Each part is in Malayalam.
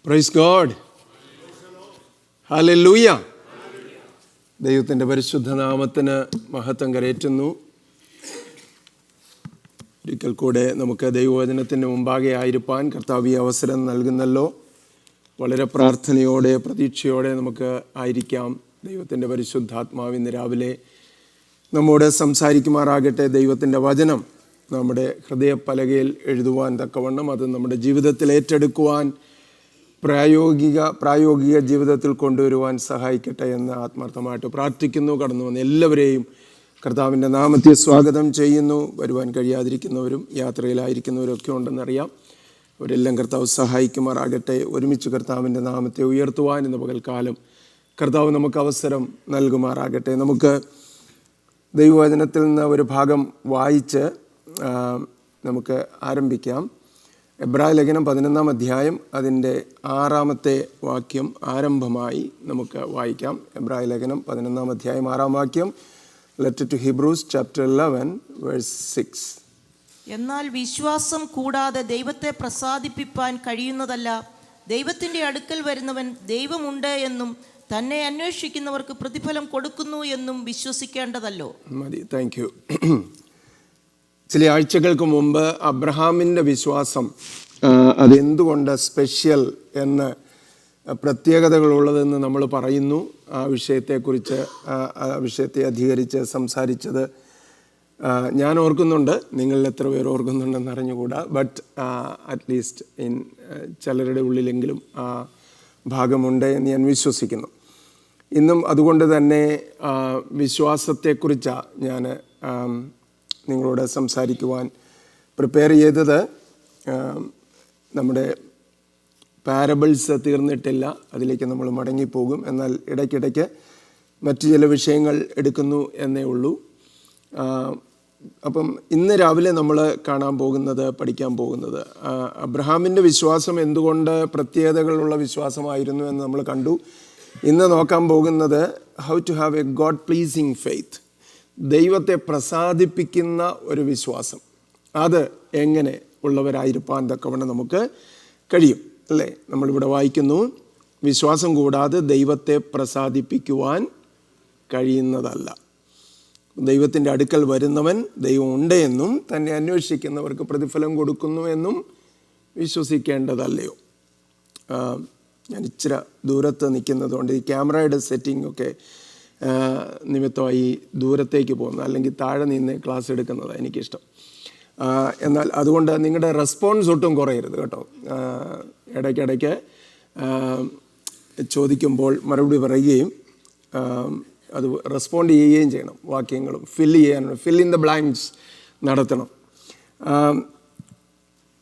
Praise God, hallelujah. ദൈവത്തിൻ്റെ പരിശുദ്ധ നാമത്തിന് മഹത്വം കരേറ്റുന്നു. ഒരിക്കൽ കൂടെ നമുക്ക് ദൈവവചനത്തിൻ്റെ മുമ്പാകെ ആയിരിക്കാൻ കർത്താവ് ഈ അവസരം നൽകുന്നല്ലോ. വളരെ പ്രാർത്ഥനയോടെ പ്രതീക്ഷയോടെ നമുക്ക് ആയിരിക്കാം. ദൈവത്തിൻ്റെ പരിശുദ്ധാത്മാവിന്ന് രാവിലെ നമ്മോട് സംസാരിക്കുമാറാകട്ടെ. ദൈവത്തിൻ്റെ വചനം നമ്മുടെ ഹൃദയപ്പലകയിൽ എഴുതുവാൻ തക്കവണ്ണം അത് നമ്മുടെ ജീവിതത്തിൽ ഏറ്റെടുക്കുവാൻ പ്രായോഗിക ജീവിതത്തിൽ കൊണ്ടുവരുവാൻ സഹായിക്കട്ടെ എന്ന് ആത്മാർത്ഥമായിട്ട് പ്രാർത്ഥിക്കുന്നു. കടന്നു വന്ന എല്ലാവരെയും കർത്താവിൻ്റെ നാമത്തെ സ്വാഗതം ചെയ്യുന്നു. വരുവാൻ കഴിയാതിരിക്കുന്നവരും യാത്രയിലായിരിക്കുന്നവരും ഒക്കെ ഉണ്ടെന്നറിയാം. അവരെല്ലാം കർത്താവ് സഹായിക്കുമാറാകട്ടെ. ഒരുമിച്ച് കർത്താവിൻ്റെ നാമത്തെ ഉയർത്തുവാൻ ഇന്ന് പകൽക്കാലം കർത്താവ് നമുക്ക് അവസരം നൽകുമാറാകട്ടെ. നമുക്ക് ദൈവവചനത്തിൽ നിന്ന് ഒരു ഭാഗം വായിച്ച് നമുക്ക് ആരംഭിക്കാം. എബ്രായ ലേഖനം 11-ാം അധ്യായം അതിൻ്റെ 6-ാമത്തെ വാക്യം ആരംഭമായി നമുക്ക് വായിക്കാം. എബ്രായ ലേഖനം 11-ാം അധ്യായം 6-ാം വാക്യം. Letter to Hebrews chapter 11 verse 6. എന്നാൽ വിശ്വാസം കൂടാതെ ദൈവത്തെ പ്രസാദിപ്പിപ്പാൻ കഴിയുന്നതല്ല. ദൈവത്തിൻ്റെ അടുക്കൽ വരുന്നവൻ ദൈവമുണ്ട് എന്നും തന്നെ അന്വേഷിക്കുന്നവർക്ക് പ്രതിഫലം കൊടുക്കുന്നു എന്നും വിശ്വസിക്കേണ്ടതല്ലോ. മതി, താങ്ക് യു. ചില ആഴ്ചകൾക്ക് മുമ്പ് അബ്രഹാമിൻ്റെ വിശ്വാസം അതെന്തുകൊണ്ട് സ്പെഷ്യൽ എന്ന് പ്രത്യേകതകളുള്ളതെന്ന് നമ്മൾ പറയുന്നു. ആ വിഷയത്തെ അധികരിച്ച് സംസാരിച്ചത് ഞാൻ ഓർക്കുന്നുണ്ട്. നിങ്ങളിൽ എത്ര പേർ ഓർക്കുന്നുണ്ടെന്ന് അറിഞ്ഞുകൂടാ. ബട്ട് അറ്റ്ലീസ്റ്റ് ചിലരുടെ ഉള്ളിലെങ്കിലും ആ ഭാഗമുണ്ട് എന്ന് ഞാൻ വിശ്വസിക്കുന്നു. ഇന്നും അതുകൊണ്ട് തന്നെ വിശ്വാസത്തെക്കുറിച്ചാണ് ഞാൻ നിങ്ങളോട് സംസാരിക്കുവാൻ പ്രിപ്പയർ ചെയ്തത്. നമ്മുടെ പാരബിൾസ് തീർന്നിട്ടില്ല, അതിലേക്ക് നമ്മൾ മടങ്ങിപ്പോകും. എന്നാൽ ഇടയ്ക്കിടയ്ക്ക് മറ്റു ചില വിഷയങ്ങൾ എടുക്കുന്നു എന്നേ ഉള്ളൂ. അപ്പം ഇന്ന് രാവിലെ നമ്മൾ പഠിക്കാൻ പോകുന്നത് അബ്രഹാമിൻ്റെ വിശ്വാസം എന്തുകൊണ്ട് പ്രത്യേകതകളുള്ള വിശ്വാസമായിരുന്നു എന്ന് നമ്മൾ കണ്ടു. ഇന്ന് നോക്കാൻ പോകുന്നത് how to have a God pleasing faith, ദൈവത്തെ പ്രസാദിപ്പിക്കുന്ന ഒരു വിശ്വാസം. അത് എങ്ങനെ ഉള്ളവരായിരിക്കാൻ തക്കവണ്ണം നമുക്ക് കഴിയും അല്ലേ? നമ്മളിവിടെ വായിക്കുന്നു, വിശ്വാസം കൂടാതെ ദൈവത്തെ പ്രസാദിപ്പിക്കുവാൻ കഴിയുന്നതല്ല. ദൈവത്തിൻ്റെ അടുക്കൽ വരുന്നവൻ ദൈവം ഉണ്ട് എന്നും തന്നെ അന്വേഷിക്കുന്നവർക്ക് പ്രതിഫലം കൊടുക്കുന്നു എന്നും വിശ്വസിക്കേണ്ടതല്ലയോ? ഞാൻ ഇച്ചിരി ദൂരത്ത് നിൽക്കുന്നതുകൊണ്ട് ഈ ക്യാമറയുടെ സെറ്റിംഗ് ഒക്കെ നിമിത്തമായി ദൂരത്തേക്ക് പോകുന്നത്, അല്ലെങ്കിൽ താഴെ നിന്ന് ക്ലാസ് എടുക്കുന്നതാണ് എനിക്കിഷ്ടം. എന്നാൽ അതുകൊണ്ട് നിങ്ങളുടെ റെസ്പോൺസ് ഒട്ടും കുറയരുത് കേട്ടോ. ഇടയ്ക്കിടയ്ക്ക് ചോദിക്കുമ്പോൾ മറുപടി പറയുകയും അത് റെസ്പോണ്ട് ചെയ്യുകയും ചെയ്യണം. വാക്യങ്ങളും ഫിൽ ഇൻ ദ ബ്ലാങ്ക്സ് നടത്തണം.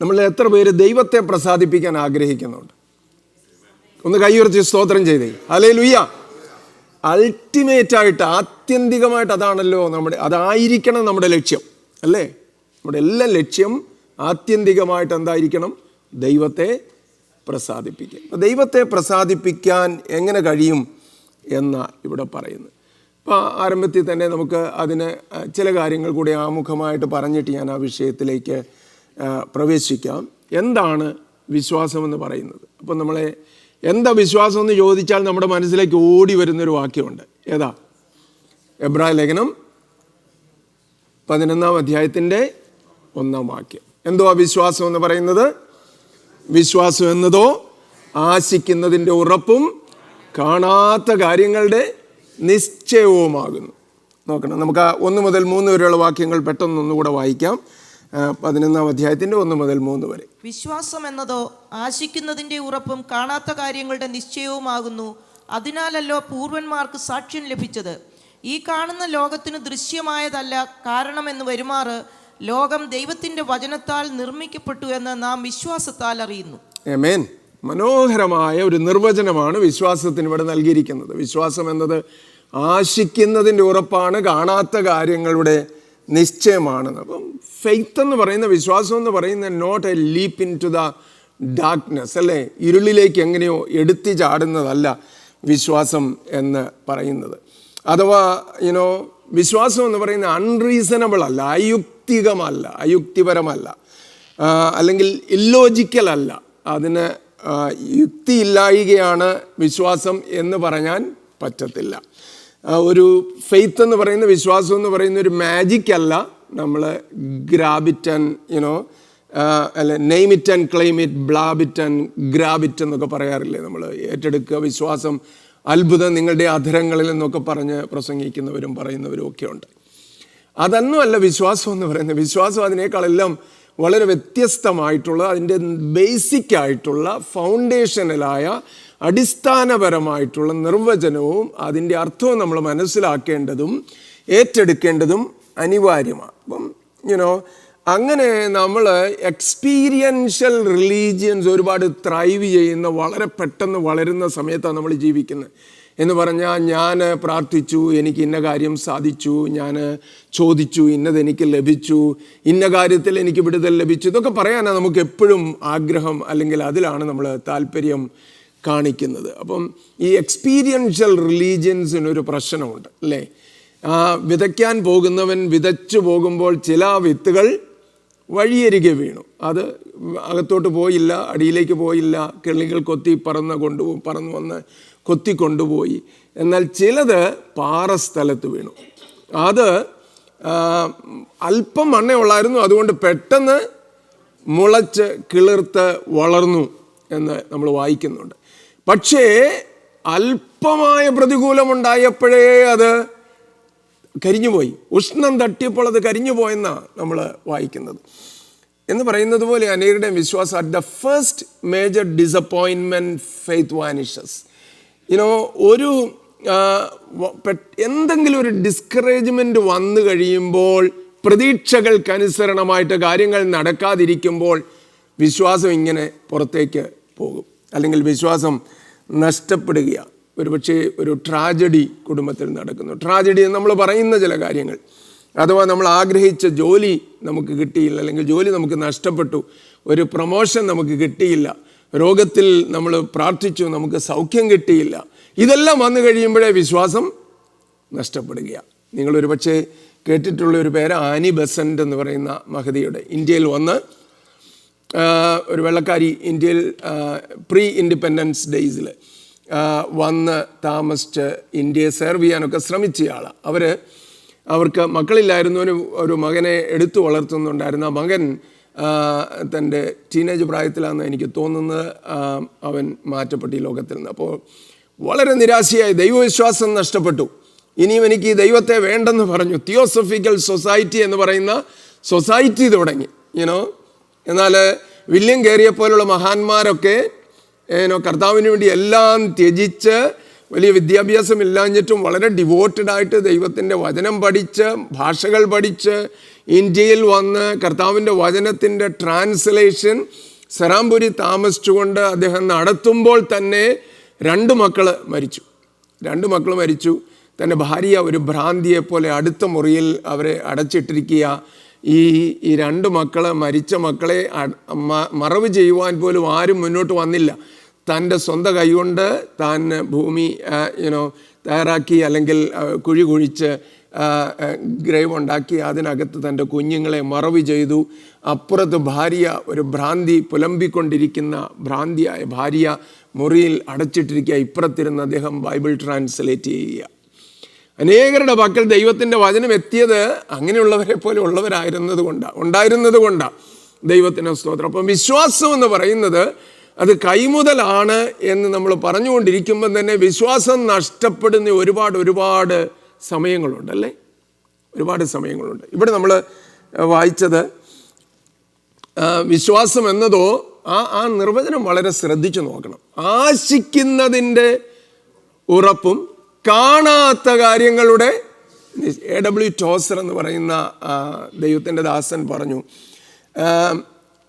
നമ്മൾ എത്ര പേര് ദൈവത്തെ പ്രസാദിപ്പിക്കാൻ ആഗ്രഹിക്കുന്നുണ്ട്? ഒന്ന് കൈയുയർത്തി സ്തോത്രം ചെയ്തേ. ഹല്ലേലൂയ. അൾട്ടിമേറ്റായിട്ട് ആത്യന്തികമായിട്ട് അതാണല്ലോ അതായിരിക്കണം നമ്മുടെ ലക്ഷ്യം അല്ലേ? നമ്മുടെ എല്ലാ ലക്ഷ്യം ആത്യന്തികമായിട്ട് എന്തായിരിക്കണം? ദൈവത്തെ പ്രസാദിപ്പിക്കുക. അപ്പോൾ ദൈവത്തെ പ്രസാദിപ്പിക്കാൻ എങ്ങനെ കഴിയും എന്നാ ഇവിടെ പറയുന്നത്. അപ്പോൾ ആരംഭത്തിൽ തന്നെ നമുക്ക് അതിന് ചില കാര്യങ്ങൾ കൂടി ആമുഖമായിട്ട് പറഞ്ഞിട്ട് ഞാൻ ആ വിഷയത്തിലേക്ക് പ്രവേശിക്കാം. എന്താണ് വിശ്വാസമെന്ന് പറയുന്നത്? അപ്പം നമ്മളെ എന്താ വിശ്വാസം എന്ന് ചോദിച്ചാൽ നമ്മുടെ മനസ്സിലേക്ക് ഓടി വരുന്നൊരു വാക്യമുണ്ട്. ഏതാ? എബ്രായ ലേഖനം 11-ാം അധ്യായത്തിൻ്റെ 1-ാം വാക്യം. എന്തുവാ വിശ്വാസം എന്ന് പറയുന്നത്? വിശ്വാസം എന്നതോ ആശിക്കുന്നതിൻ്റെ ഉറപ്പും കാണാത്ത കാര്യങ്ങളുടെ നിശ്ചയവുമാകുന്നു. നോക്കണം, നമുക്ക് 1 മുതൽ 3 വരെയുള്ള വാക്യങ്ങൾ പെട്ടെന്ന് ഒന്നുകൂടെ വായിക്കാം. 11-ാം അധ്യായത്തിൻ്റെ 1 മുതൽ 3 വരെ. വിശ്വാസം എന്നതോ ആശിക്കുന്നതിൻ്റെ ഉറപ്പും കാണാത്ത കാര്യങ്ങളുടെ നിശ്ചയവുമാകുന്നു. അതിനാലല്ലോ പൂർവന്മാർക്ക് സാക്ഷ്യം ലഭിച്ചത്. ഈ കാണുന്ന ലോകത്തിന് ദൃശ്യമായതല്ല കാരണമെന്ന് വരുമാറ് ലോകം ദൈവത്തിൻ്റെ വചനത്താൽ നിർമ്മിക്കപ്പെട്ടു എന്ന് നാം വിശ്വാസത്താൽ അറിയുന്നു. ആമേൻ. മനോഹരമായ ഒരു നിർവചനമാണ് വിശ്വാസത്തിന് ഇവിടെ നൽകിയിരിക്കുന്നത്. വിശ്വാസം എന്നത് ആശിക്കുന്നതിൻ്റെ ഉറപ്പാണ്, കാണാത്ത കാര്യങ്ങളുടെ നിശ്ചയമാണ്. അപ്പം ഫെയ്ത്ത് എന്ന് പറയുന്ന, വിശ്വാസം എന്ന് പറയുന്ന not a leap into the darkness അല്ലേ? ഇരുളിലേക്ക് എങ്ങനെയോ എടുത്തു ചാടുന്നതല്ല വിശ്വാസം എന്ന് പറയുന്നത്. അഥവാ വിശ്വാസം എന്ന് പറയുന്നത് അൺറീസണബിൾ അല്ല, അയുക്തികമല്ല, അയുക്തിപരമല്ല, അല്ലെങ്കിൽ ഇല്ലോജിക്കൽ അല്ല. അതിന് യുക്തിയില്ലായികയാണ് വിശ്വാസം എന്ന് പറയാൻ പറ്റത്തില്ല. ഒരു ഫെയ്ത്ത് എന്ന് പറയുന്ന, വിശ്വാസം എന്ന് പറയുന്ന ഒരു മാജിക് അല്ല. നമ്മൾ ഗ്രാബിറ്റ് ആൻഡ് അല്ല name it and claim it, blab it and grab it എന്നൊക്കെ പറയാറില്ലേ നമ്മൾ. ഏറ്റെടുക്കുക, വിശ്വാസം, അത്ഭുതം നിങ്ങളുടെ അധരങ്ങളിൽ എന്നൊക്കെ പറഞ്ഞ് പ്രസംഗിക്കുന്നവരും പറയുന്നവരും ഒക്കെ ഉണ്ട്. അതൊന്നുമല്ല വിശ്വാസം എന്ന് പറയുന്നത്. വിശ്വാസം അതിനേക്കാളെല്ലാം വളരെ വ്യത്യസ്തമായിട്ടുള്ള, അതിൻ്റെ ബേസിക് ആയിട്ടുള്ള, ഫൗണ്ടേഷനലായ, അടിസ്ഥാനപരമായിട്ടുള്ള നിർവചനവും അതിൻ്റെ അർത്ഥവും നമ്മൾ മനസ്സിലാക്കേണ്ടതും ഏറ്റെടുക്കേണ്ടതും അനിവാര്യമാണ്. അപ്പം അങ്ങനെ നമ്മൾ എക്സ്പീരിയൻഷ്യൽ റിലീജിയൻസ് ഒരുപാട് ത്രൈവ് ചെയ്യുന്ന, വളരെ പെട്ടെന്ന് വളരുന്ന സമയത്താണ് നമ്മൾ ജീവിക്കുന്നത്. എന്ന് പറഞ്ഞാൽ ഞാൻ പ്രാർത്ഥിച്ചു, എനിക്ക് ഇന്ന കാര്യം സാധിച്ചു, ഞാൻ ചോദിച്ചു, ഇന്നതെനിക്ക് ലഭിച്ചു, ഇന്ന കാര്യത്തിൽ എനിക്ക് വിടുതൽ ലഭിച്ചു, ഇതൊക്കെ പറയാനാണ് നമുക്ക് എപ്പോഴും ആഗ്രഹം, അല്ലെങ്കിൽ അതിലാണ് നമ്മൾ താല്പര്യം കാണിക്കുന്നത്. അപ്പം ഈ എക്സ്പീരിയൻഷ്യൽ റിലീജിയൻസിനൊരു പ്രശ്നമുണ്ട് അല്ലേ. വിതയ്ക്കാൻ പോകുന്നവൻ വിതച്ചു പോകുമ്പോൾ ചില വിത്തുകൾ വഴിയരികെ വീണു. അത് അകത്തോട്ട് പോയില്ല, അടിയിലേക്ക് പോയില്ല, കിളികൾ പറന്നു വന്ന് കൊത്തിക്കൊണ്ടുപോയി. എന്നാൽ ചിലത് പാറസ്ഥലത്ത് വീണു. അത് അല്പം മണ്ണേ ഉള്ളായിരുന്നു, അതുകൊണ്ട് പെട്ടെന്ന് മുളച്ച് കിളിർത്ത് വളർന്നു എന്ന് നമ്മൾ വായിക്കുന്നുണ്ട്. പക്ഷേ അല്പമായ പ്രതികൂലമുണ്ടായപ്പോഴേ അത് കരിഞ്ഞുപോയി. ഉഷ്ണം തട്ടിയപ്പോൾ അത് കരിഞ്ഞു പോയെന്നാണ് നമ്മൾ വായിക്കുന്നത്. എന്ന് പറയുന്നത് പോലെ അനേകരുടെ വിശ്വാസം, at the first major disappointment faith vanishes. ഒരു എന്തെങ്കിലും ഒരു ഡിസ്കറേജ്മെൻറ്റ് വന്നു കഴിയുമ്പോൾ, പ്രതീക്ഷകൾക്കനുസരണമായിട്ട് കാര്യങ്ങൾ നടക്കാതിരിക്കുമ്പോൾ വിശ്വാസം ഇങ്ങനെ പുറത്തേക്ക് പോകും, അല്ലെങ്കിൽ വിശ്വാസം നഷ്ടപ്പെടുകയാണ്. ഒരുപക്ഷെ ഒരു ട്രാജഡി കുടുംബത്തിൽ നടക്കുന്നു. ട്രാജഡി എന്ന് നമ്മൾ പറയുന്ന ചില കാര്യങ്ങൾ, അഥവാ നമ്മൾ ആഗ്രഹിച്ച ജോലി നമുക്ക് കിട്ടിയില്ല, അല്ലെങ്കിൽ ജോലി നമുക്ക് നഷ്ടപ്പെട്ടു, ഒരു പ്രൊമോഷൻ നമുക്ക് കിട്ടിയില്ല, രോഗത്തിൽ നമ്മൾ പ്രാർത്ഥിച്ചു, നമുക്ക് സൗഖ്യം കിട്ടിയില്ല, ഇതെല്ലാം വന്നു കഴിയുമ്പോഴേ വിശ്വാസം നഷ്ടപ്പെടുകയാണ്. നിങ്ങളൊരു പക്ഷേ കേട്ടിട്ടുള്ള ഒരു പേര് ആനി ബെസൻ്റ് എന്ന് പറയുന്ന മഹതിയുടെ. ഇന്ത്യയിൽ വന്ന് ഒരു വെള്ളക്കാരി, ഇന്ത്യയിൽ പ്രീ ഇൻഡിപെൻഡൻസ് ഡേയ്സിൽ വന്ന് താമസിച്ച് ഇന്ത്യയെ സെർവ് ചെയ്യാനൊക്കെ ശ്രമിച്ചയാളാണ്. അവർക്ക് മക്കളില്ലായിരുന്നു. ഒരു മകനെ എടുത്തു വളർത്തുന്നുണ്ടായിരുന്നു. ആ മകൻ തൻ്റെ ടീനേജ് പ്രായത്തിലാണെന്ന് എനിക്ക് തോന്നുന്നത് അവൻ മാറ്റപ്പെട്ടു ഈ ലോകത്തിൽ നിന്ന്. അപ്പോൾ വളരെ നിരാശയായി, ദൈവവിശ്വാസം നഷ്ടപ്പെട്ടു. ഇനിയും എനിക്ക് ഈ ദൈവത്തെ വേണ്ടെന്ന് പറഞ്ഞു. തിയോസഫിക്കൽ സൊസൈറ്റി എന്ന് പറയുന്ന സൊസൈറ്റി തുടങ്ങി. എന്നാൽ വില്യം കേറിയെ പോലുള്ള മഹാന്മാരൊക്കെ കർത്താവിന് വേണ്ടി എല്ലാം ത്യജിച്ച്, വലിയ വിദ്യാഭ്യാസം ഇല്ലാഞ്ഞിട്ടും വളരെ ഡിവോട്ടഡായിട്ട് ദൈവത്തിൻ്റെ വചനം പഠിച്ച്, ഭാഷകൾ പഠിച്ച് ഇന്ത്യയിൽ വന്ന് കർത്താവിൻ്റെ വചനത്തിൻ്റെ ട്രാൻസ്ലേഷൻ സെറാംപുരി താമസിച്ചുകൊണ്ട് അദ്ദേഹം നടത്തുമ്പോൾ തന്നെ 2 മക്കൾ മരിച്ചു. തൻ്റെ ഭാര്യ ഒരു ഭ്രാന്തിയെപ്പോലെ അടുത്ത മുറിയിൽ അവരെ അടച്ചിട്ടിരിക്കുക. ഈ 2 മരിച്ച മക്കളെ മറവ് ചെയ്യുവാൻ പോലും ആരും മുന്നോട്ട് വന്നില്ല. തൻ്റെ സ്വന്തം കൈകൊണ്ട് താൻ ഭൂമി തയ്യാറാക്കി, അല്ലെങ്കിൽ കുഴി കുഴിച്ച് ഗ്രേവ് ഉണ്ടാക്കി അതിനകത്ത് തൻ്റെ കുഞ്ഞുങ്ങളെ മറവ് ചെയ്തു. അപ്പുറത്ത് ഭാര്യ, ഒരു ഭ്രാന്തി പുലമ്പിക്കൊണ്ടിരിക്കുന്ന ഭ്രാന്തിയായ ഭാര്യ മുറിയിൽ അടച്ചിട്ടിരിക്കുക. ഇപ്പുറത്തിരുന്ന് അദ്ദേഹം ബൈബിൾ ട്രാൻസ്ലേറ്റ് ചെയ്യുക. അനേകരുടെ പക്കൽ ദൈവത്തിൻ്റെ വചനം എത്തിയത് അങ്ങനെയുള്ളവരെ പോലെ ഉണ്ടായിരുന്നത് കൊണ്ടാണ്. ദൈവത്തിന് സ്തോത്രം. അപ്പം വിശ്വാസം എന്ന് പറയുന്നത് അത് കൈമുതലാണ് എന്ന് നമ്മൾ പറഞ്ഞുകൊണ്ടിരിക്കുമ്പം തന്നെ വിശ്വാസം നഷ്ടപ്പെടുന്ന ഒരുപാട് സമയങ്ങളുണ്ട് അല്ലേ. ഒരുപാട് സമയങ്ങളുണ്ട്. ഇവിടെ നമ്മൾ വായിച്ചത് വിശ്വാസം എന്നതോ ആ നിർവചനം വളരെ ശ്രദ്ധിച്ചു നോക്കണം. ആശിക്കുന്നതിൻ്റെ ഉറപ്പും കാണാത്ത കാര്യങ്ങളുടെ, A.W. ടോസർ എന്ന് പറയുന്ന ദൈവത്തിൻ്റെ ദാസൻ പറഞ്ഞു,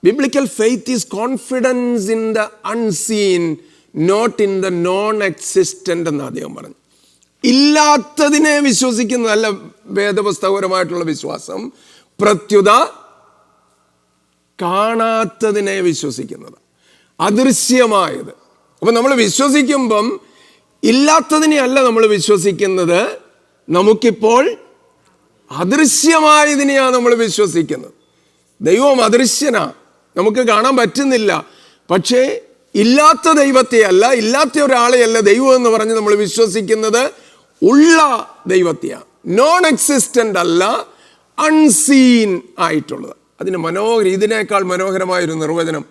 biblical faith is confidence in the unseen, not in the non-existent എന്ന് അദ്ദേഹം പറഞ്ഞു. ഇല്ലാത്തതിനെ വിശ്വസിക്കുന്നതല്ല വേദപുസ്തകപരമായിട്ടുള്ള വിശ്വാസം, പ്രത്യുത കാണാത്തതിനെ വിശ്വസിക്കുന്നത്, അദൃശ്യമായത്. അപ്പം നമ്മൾ വിശ്വസിക്കുമ്പം ഇല്ലാത്തതിനെ അല്ല നമ്മൾ വിശ്വസിക്കുന്നത്, നമുക്കിപ്പോൾ അദൃശ്യമായതിനെയാണ് നമ്മൾ വിശ്വസിക്കുന്നത്. ദൈവം അദൃശ്യനാ, നമുക്ക് കാണാൻ പറ്റുന്നില്ല. പക്ഷേ ഇല്ലാത്ത ദൈവത്തെയല്ല, ഇല്ലാത്ത ഒരാളെയല്ല ദൈവം എന്ന് പറഞ്ഞ് നമ്മൾ വിശ്വസിക്കുന്നത്, ഉള്ള ദൈവത്തെയാണ്. നോൺ എക്സിസ്റ്റൻ്റ് അല്ല, അൺസീൻ ആയിട്ടുള്ളത്. അതിന് ഇതിനേക്കാൾ മനോഹരമായൊരു നിർവചനം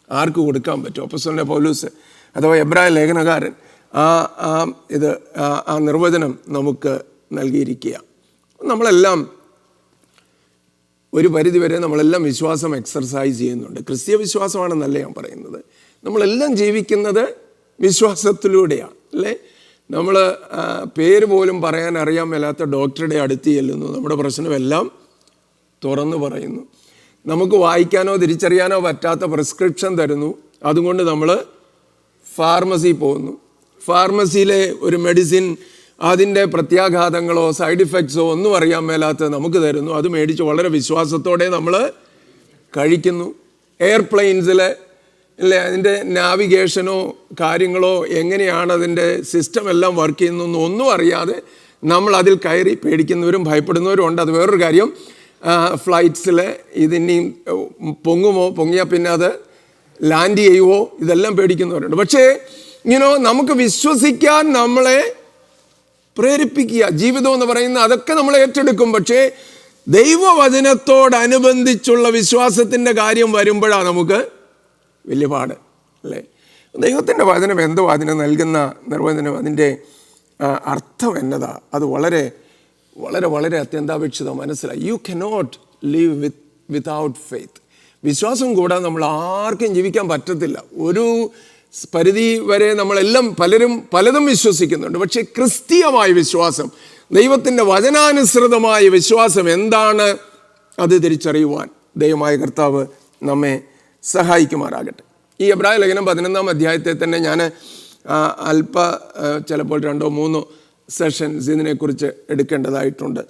ആർക്ക് കൊടുക്കാൻ പറ്റും? അപ്പോസ്തലനായ പൗലോസ് അഥവാ എബ്രായ ലേഖനകാരൻ ആ നിർവചനം നമുക്ക് നൽകിയിരിക്കുക. നമ്മളെല്ലാം ഒരു പരിധിവരെ നമ്മളെല്ലാം വിശ്വാസം എക്സർസൈസ് ചെയ്യുന്നുണ്ട്. ക്രിസ്തീയ വിശ്വാസമാണെന്നല്ല ഞാൻ പറയുന്നത്. നമ്മളെല്ലാം ജീവിക്കുന്നത് വിശ്വാസത്തിലൂടെയാണ്, അല്ലേ? നമ്മൾ പേര് പോലും പറയാൻ അറിയാൻ മേലാത്ത ഡോക്ടറുടെ അടുത്ത് ചെല്ലുന്നു, നമ്മുടെ പ്രശ്നമെല്ലാം തുറന്നു പറയുന്നു. നമുക്ക് വായിക്കാനോ തിരിച്ചറിയാനോ പറ്റാത്ത പ്രിസ്ക്രിപ്ഷൻ തരുന്നു. അതുകൊണ്ട് നമ്മൾ ഫാർമസി പോകുന്നു. ഫാർമസിയിലെ ഒരു മെഡിസിൻ അതിൻ്റെ പ്രത്യാഘാതങ്ങളോ സൈഡ് ഇഫക്ട്സോ ഒന്നും അറിയാൻ മേലാത്ത നമുക്ക് തരുന്നു. അത് മേടിച്ച് വളരെ വിശ്വാസത്തോടെ നമ്മൾ കഴിക്കുന്നു. എയർപ്ലെയിൻസിൽ അല്ലേ, അതിൻ്റെ നാവിഗേഷനോ കാര്യങ്ങളോ എങ്ങനെയാണ് അതിൻ്റെ സിസ്റ്റം എല്ലാം വർക്ക് ചെയ്യുന്നതെന്ന് ഒന്നും അറിയാതെ നമ്മൾ അതിൽ കയറി പേടിക്കുന്നവരും ഭയപ്പെടുന്നവരും ഉണ്ട്. അത് വേറൊരു കാര്യം. ഫ്ലൈറ്റ്സിൽ ഇതിനെയും പൊങ്ങിയാൽ പിന്നെ അത് ലാൻഡ് ചെയ്യുമോ, ഇതെല്ലാം പേടിക്കുന്നവരുണ്ട്. പക്ഷേ നമുക്ക് വിശ്വസിക്കാൻ നമ്മളെ പ്രേരിപ്പിക്കുക ജീവിതം എന്ന് പറയുന്ന അതൊക്കെ നമ്മൾ ഏറ്റെടുക്കും. പക്ഷേ ദൈവവചനത്തോടനുബന്ധിച്ചുള്ള വിശ്വാസത്തിൻ്റെ കാര്യം വരുമ്പോഴാണ് നമുക്ക് വലിയ പാട്, അല്ലേ? ദൈവത്തിൻ്റെ വചനം എന്തോ അതിന് നൽകുന്ന നിർവചനം, അതിൻ്റെ അർത്ഥം എന്നതാ, അത് വളരെ വളരെ വളരെ അത്യന്താപേക്ഷിതം മനസ്സിലായി. You cannot live without faith. വിശ്വാസം കൂടാതെ നമ്മൾ ആർക്കും ജീവിക്കാൻ പറ്റത്തില്ല. ഒരു പരിധി വരെ നമ്മളെല്ലാം പലതും വിശ്വസിക്കുന്നുണ്ട്. പക്ഷേ ക്രിസ്തീയമായ വിശ്വാസം, ദൈവത്തിൻ്റെ വചനാനുസൃതമായ വിശ്വാസം എന്താണ്, അത് തിരിച്ചറിയുവാൻ ദൈവമായ കർത്താവ് നമ്മെ സഹായിക്കുമാറാകട്ടെ. ഈ എബ്രായ ലേഖനം 11-ാം അധ്യായത്തെ തന്നെ ഞാൻ ചിലപ്പോൾ 2-3 സെഷൻസ് ഇതിനെക്കുറിച്ച് എടുക്കേണ്ടതായിട്ടുണ്ട്.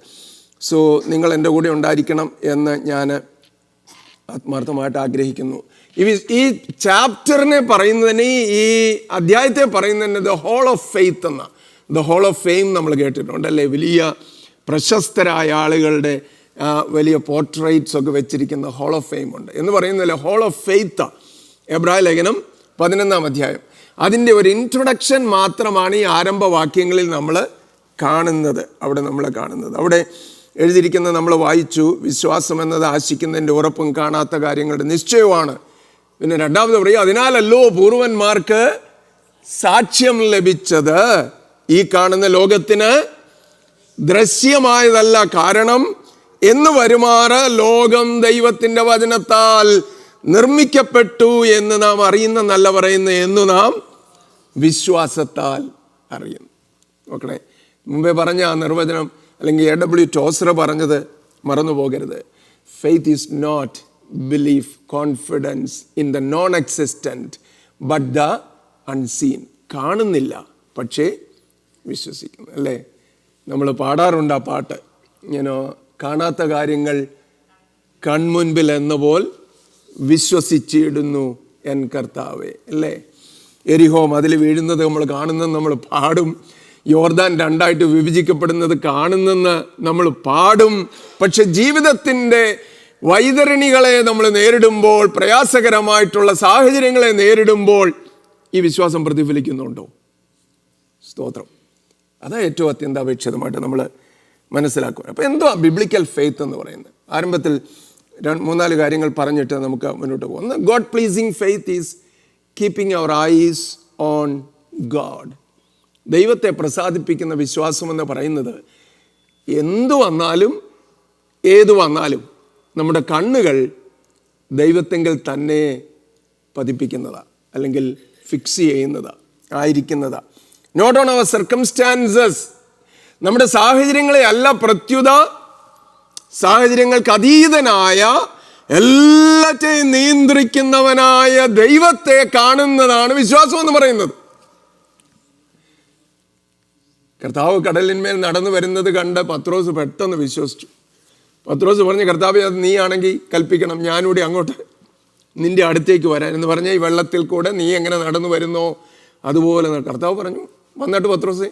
സോ നിങ്ങൾ എൻ്റെ കൂടെ ഉണ്ടായിരിക്കണം എന്ന് ഞാൻ ആത്മാർത്ഥമായിട്ട് ആഗ്രഹിക്കുന്നു. ഈ ചാപ്റ്ററിനെ പറയുന്നതിന്, ഈ അധ്യായത്തെ പറയുന്നതിന് ദ ഹോൾ ഓഫ് ഫെയ്ത്ത് എന്ന, ദ ഹോൾ ഓഫ് ഫെയിം നമ്മൾ കേട്ടിട്ടുണ്ട്, അല്ലേ? വലിയ പ്രശസ്തരായ ആളുകളുടെ വലിയ പോർട്രേറ്റ്സ് ഒക്കെ വെച്ചിരിക്കുന്ന ഹോൾ ഓഫ് ഫെയിം ഉണ്ട് എന്ന് പറയുന്നതല്ലേ ഹോൾ ഓഫ് ഫെയ്ത്ത്. എബ്രായ ലേഖനം 11-ാം അധ്യായം, അതിൻ്റെ ഒരു ഇൻട്രൊഡക്ഷൻ മാത്രമാണ് ഈ ആരംഭവാക്യങ്ങളിൽ നമ്മൾ കാണുന്നത്. അവിടെ എഴുതിയിരിക്കുന്നത് നമ്മൾ വായിച്ചു. വിശ്വാസം എന്നത് ആശിക്കുന്നതിൻ്റെ ഉറപ്പും കാണാത്ത കാര്യങ്ങളുടെ നിശ്ചയമാണ്. പിന്നെ രണ്ടാമത് പറയും, അതിനാലല്ലോ പൂർവന്മാർക്ക് സാക്ഷ്യം ലഭിച്ചത്. ഈ കാണുന്ന ലോകത്തിന് ദൃശ്യമായതല്ല, കാരണം എന്ന് വരുമാറ് ലോകം ദൈവത്തിൻ്റെ വചനത്താൽ നിർമ്മിക്കപ്പെട്ടു എന്ന് നാം അറിയുന്നല്ല പറയുന്നത്, എന്ന് നാം വിശ്വാസത്താൽ അറിയുന്നു. നോക്കണേ, മുമ്പേ പറഞ്ഞ ആ നിർവചനം, അല്ലെങ്കിൽ A.W. ടോസർ പറഞ്ഞത് മറന്നു പോകരുത്. Faith is not belief, confidence in the non existent but the unseen. കാണുന്നില്ല പക്ഷേ വിശ്വസിക്കുന്നു, അല്ലേ? നമ്മൾ പാടാറുണ്ട് ആ പാട്ട്, കാണാത്ത കാര്യങ്ങൾ കൺമുൻപിൽ എന്ന പോൽ വിശ്വസിച്ചിടുന്നു എൻ കർത്താവേ, അല്ലേ? എരിഹോ മതിൽ വീഴുന്നത് നമ്മൾ കാണുന്നത് നമ്മൾ പാടും. യോർദാൻ 2ആയിട്ട് വിഭജിക്കപ്പെടുന്നത് കാണുന്നെന്ന് നമ്മൾ പാടും. പക്ഷെ ജീവിതത്തിൻ്റെ വൈതരണികളെ നമ്മൾ നേരിടുമ്പോൾ, പ്രയാസകരമായിട്ടുള്ള സാഹചര്യങ്ങളെ നേരിടുമ്പോൾ ഈ വിശ്വാസം പ്രതിഫലിക്കുന്നുണ്ടോ? സ്തോത്രം. അതാ ഏറ്റവും അത്യന്താപേക്ഷിതമായിട്ട് നമ്മൾ മനസ്സിലാക്കുക. അപ്പോൾ എന്തോ ബിബ്ലിക്കൽ ഫെയ്ത്ത് എന്ന് പറയുന്നത്? ആരംഭത്തിൽ 3-4 കാര്യങ്ങൾ പറഞ്ഞിട്ട് നമുക്ക് മുന്നോട്ട് പോകും. ഒന്ന്, God pleasing faith is keeping our eyes on God. ദൈവത്തെ പ്രസാദിപ്പിക്കുന്ന വിശ്വാസം എന്ന് പറയുന്നത് എന്തു വന്നാലും ഏതു വന്നാലും നമ്മുടെ കണ്ണുകൾ ദൈവത്തെങ്കിൽ തന്നെ പതിപ്പിക്കുന്നതാണ്, അല്ലെങ്കിൽ ഫിക്സ് ചെയ്യുന്നതാണ്, ആയിരിക്കുന്നതാണ്. Not on our circumstances. നമ്മുടെ സാഹചര്യങ്ങളെ അല്ല, പ്രത്യുത സാഹചര്യങ്ങൾക്ക് അതീതനായ, എല്ലാറ്റെയും നിയന്ത്രിക്കുന്നവനായ ദൈവത്തെ കാണുന്നതാണ് വിശ്വാസം എന്ന് പറയുന്നത്. കർത്താവ് കടലിന്മേൽ നടന്നു വരുന്നത് കണ്ട് പത്രോസ് പെട്ടെന്ന് വിശ്വസിച്ചു. പത്രോസ് പറഞ്ഞു, കർത്താവേ, അത് നീ ആണെങ്കിൽ കൽപ്പിക്കണം, ഞാനൂടി അങ്ങോട്ട് നിൻ്റെ അടുത്തേക്ക് വരാൻ എന്ന് പറഞ്ഞാൽ ഈ വെള്ളത്തിൽ കൂടെ നീ എങ്ങനെ നടന്നു വരുന്നോ അതുപോലെ കർത്താവ് പറഞ്ഞു. വന്നിട്ട് പത്രോസേ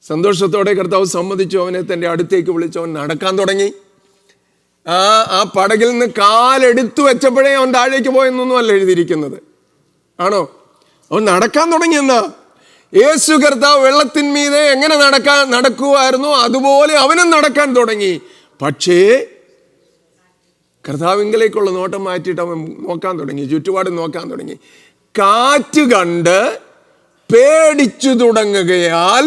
സന്തോഷത്തോടെ കർത്താവ് സമ്മതിച്ചു. അവനെ തൻ്റെ അടുത്തേക്ക് വിളിച്ചു. അവൻ നടക്കാൻ തുടങ്ങി. ആ പടകിൽ നിന്ന് കാലെടുത്തു വെച്ചപ്പോഴേ അവൻ താഴേക്ക് പോയെന്നൊന്നും അല്ല എഴുതിയിരിക്കുന്നത്. ആണോ? അവൻ നടക്കാൻ തുടങ്ങിയെന്നാ. യേശു കർത്താവ് വെള്ളത്തിന്മീതെ എങ്ങനെ നടക്കുമായിരുന്നു അതുപോലെ അവനും നടക്കാൻ തുടങ്ങി. പക്ഷേ കർത്താവിങ്കലേക്കുള്ള നോട്ടം മാറ്റിയിട്ട് അവൻ നോക്കാൻ തുടങ്ങി, ചുറ്റുപാട് നോക്കാൻ തുടങ്ങി. കാറ്റ് കണ്ട് പേടിച്ചു തുടങ്ങുകയാൽ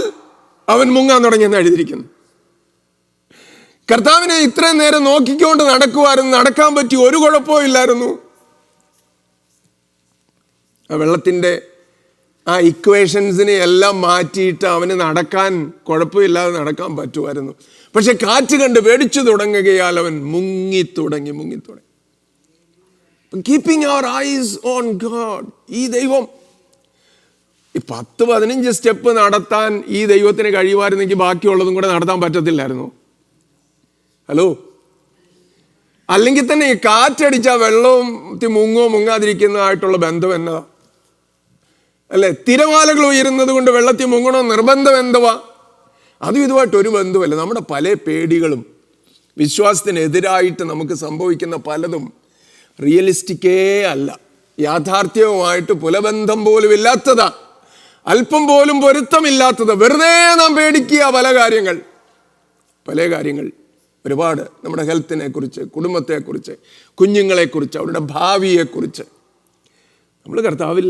അവൻ മുങ്ങാൻ തുടങ്ങിയെന്ന് എഴുതിയിരിക്കുന്നു. കർത്താവിനെ ഇത്രയും നേരം നോക്കിക്കൊണ്ട് നടക്കുമായിരുന്നു, നടക്കാൻ പറ്റി, ഒരു കുഴപ്പവും ഇല്ലായിരുന്നു. ആ വെള്ളത്തിൻ്റെ ആ ഇക്വേഷൻസിനെ എല്ലാം മാറ്റിയിട്ട് അവന് നടക്കാൻ കുഴപ്പമില്ലാതെ നടക്കാൻ പറ്റുമായിരുന്നു. പക്ഷെ കാറ്റ് കണ്ട് പേടിച്ചു തുടങ്ങുകയാൽ അവൻ മുങ്ങിത്തുടങ്ങി. Keeping our eyes on God. ഈ ദൈവം ഈ 10-15 സ്റ്റെപ്പ് നടത്താൻ ഈ ദൈവത്തിന് കഴിയുമായിരുന്നെങ്കിൽ ബാക്കിയുള്ളതും കൂടെ നടത്താൻ പറ്റത്തില്ലായിരുന്നു. ഹലോ, അല്ലെങ്കിൽ തന്നെ ഈ കാറ്റടിച്ച വെള്ളവും മുങ്ങാതിരിക്കുന്നതായിട്ടുള്ള ബന്ധം എന്നതാ? അല്ലെ, തിരമാലകൾ ഉയരുന്നത് കൊണ്ട് വെള്ളത്തിൽ മുങ്ങണോ നിർബന്ധം എന്തുവാ? അതും ഇതുമായിട്ട് ഒരു ബന്ധമല്ല. നമ്മുടെ പല പേടികളും വിശ്വാസത്തിനെതിരായിട്ട് നമുക്ക് സംഭവിക്കുന്ന പലതും റിയലിസ്റ്റിക്കേ അല്ല, യാഥാർത്ഥ്യവുമായിട്ട് പുലബന്ധം പോലും ഇല്ലാത്തതാ, അല്പം പോലും പൊരുത്തമില്ലാത്തത്. വെറുതെ നാം പേടിക്കുക പല കാര്യങ്ങൾ ഒരുപാട്. നമ്മുടെ ഹെൽത്തിനെ കുറിച്ച്, കുടുംബത്തെക്കുറിച്ച്, കുഞ്ഞുങ്ങളെക്കുറിച്ച്, അവരുടെ ഭാവിയെക്കുറിച്ച്. നമ്മൾ കർത്താവിൽ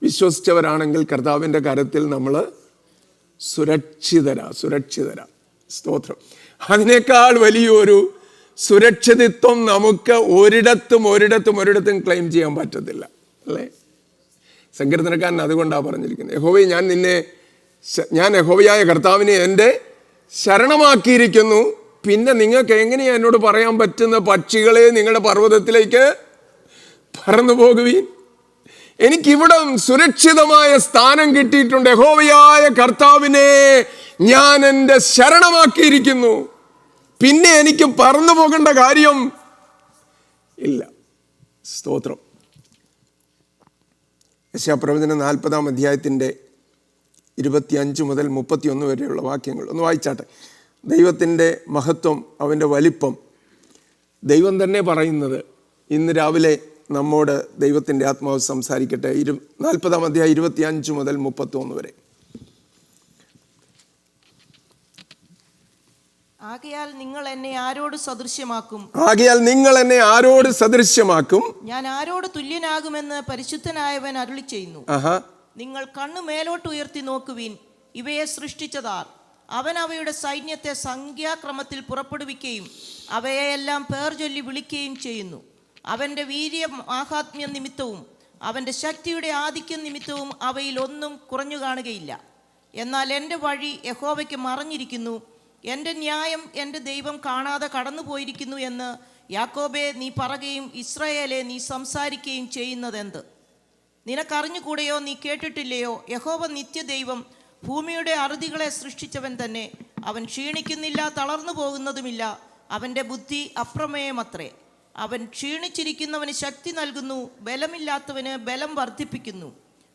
വിശ്വസിച്ചവരാണെങ്കിൽ കർത്താവിൻ്റെ കരത്തിൽ നമ്മൾ സുരക്ഷിതരാ. സ്തോത്രം. അതിനേക്കാൾ വലിയൊരു സുരക്ഷിതത്വം നമുക്ക് ഒരിടത്തും ക്ലെയിം ചെയ്യാൻ പറ്റത്തില്ല, അല്ലേ? സങ്കീർത്തനക്കാരൻ അതുകൊണ്ടാണ് പറഞ്ഞിരിക്കുന്നത്, യഹോവേ ഞാൻ യഹോവയായ കർത്താവിനെ എൻ്റെ ശരണമാക്കിയിരിക്കുന്നു. പിന്നെ നിങ്ങൾക്ക് എങ്ങനെയാണ് എന്നോട് പറയാൻ പറ്റുന്ന, പക്ഷികളെ നിങ്ങളുടെ പർവ്വതത്തിലേക്ക് പറന്നു പോകുവീൻ. എനിക്കിവിടെ സുരക്ഷിതമായ സ്ഥാനം കിട്ടിയിട്ടുണ്ട്. യഹോവയായ കർത്താവിനെ ഞാൻ എൻ്റെ ശരണമാക്കിയിരിക്കുന്നു. പിന്നെ എനിക്ക് പറന്നു പോകേണ്ട കാര്യം ഇല്ല. സ്തോത്രം. യെശയ്യാപ്രവചനം 40-ാം അധ്യായത്തിൻ്റെ 25 മുതൽ 31 വരെയുള്ള വാക്യങ്ങൾ ഒന്ന് വായിച്ചാട്ടെ. ദൈവത്തിൻ്റെ മഹത്വം, അവൻ്റെ വലിപ്പം ദൈവം തന്നെ പറയുന്നത്. ഇന്ന് രാവിലെ നമ്മോട് ദൈവത്തിൻ്റെ ആത്മാവ് സംസാരിക്കട്ടെ. 40-ാം അധ്യായം 25 മുതൽ 31 വരെ. ആകയാൽ നിങ്ങൾ എന്നെ ആരോട് സദൃശ്യമാക്കും? ഞാൻ ആരോട് തുല്യനാകുമെന്ന് പരിശുദ്ധനായവൻ അരുളിച്ചെയ്യുന്നു. നിങ്ങൾ കണ്ണു മേലോട്ട് ഉയർത്തി നോക്കുവിൻ. ഇവയെ സൃഷ്ടിച്ചതാർ? അവൻ അവയുടെ സൈന്യത്തെ സംഖ്യാക്രമത്തിൽ പുറപ്പെടുവിക്കുകയും അവയെല്ലാം പേർ ചൊല്ലി വിളിക്കുകയും ചെയ്യുന്നു. അവൻ്റെ വീര്യ മാഹാത്മ്യ നിമിത്തവും അവൻ്റെ ശക്തിയുടെ ആധിക്യം നിമിത്തവും അവയിൽ ഒന്നും കുറഞ്ഞു കാണുകയില്ല. എന്നാൽ എൻ്റെ വഴി യഹോവയ്ക്ക് മറഞ്ഞിരിക്കുന്നു, എൻ്റെ ന്യായം എൻ്റെ ദൈവം കാണാതെ കടന്നുപോയിരിക്കുന്നു എന്ന് യാക്കോബേ നീ പറയുകയും ഇസ്രായേലെ നീ സംസാരിക്കുകയും ചെയ്യുന്നതെന്ത്? നിനക്കറിഞ്ഞുകൂടെയോ? നീ കേട്ടിട്ടില്ലയോ? യഹോവ നിത്യദൈവം, ഭൂമിയുടെ അറുതികളെ സൃഷ്ടിച്ചവൻ തന്നെ. അവൻ ക്ഷീണിക്കുന്നില്ല, തളർന്നു പോകുന്നതുമില്ല. അവൻ്റെ ബുദ്ധി അപ്രമേയമത്രേ. അവൻ ക്ഷീണിച്ചിരിക്കുന്നവന് ശക്തി നൽകുന്നു, ബലമില്ലാത്തവന് ബലം വർദ്ധിപ്പിക്കുന്നു.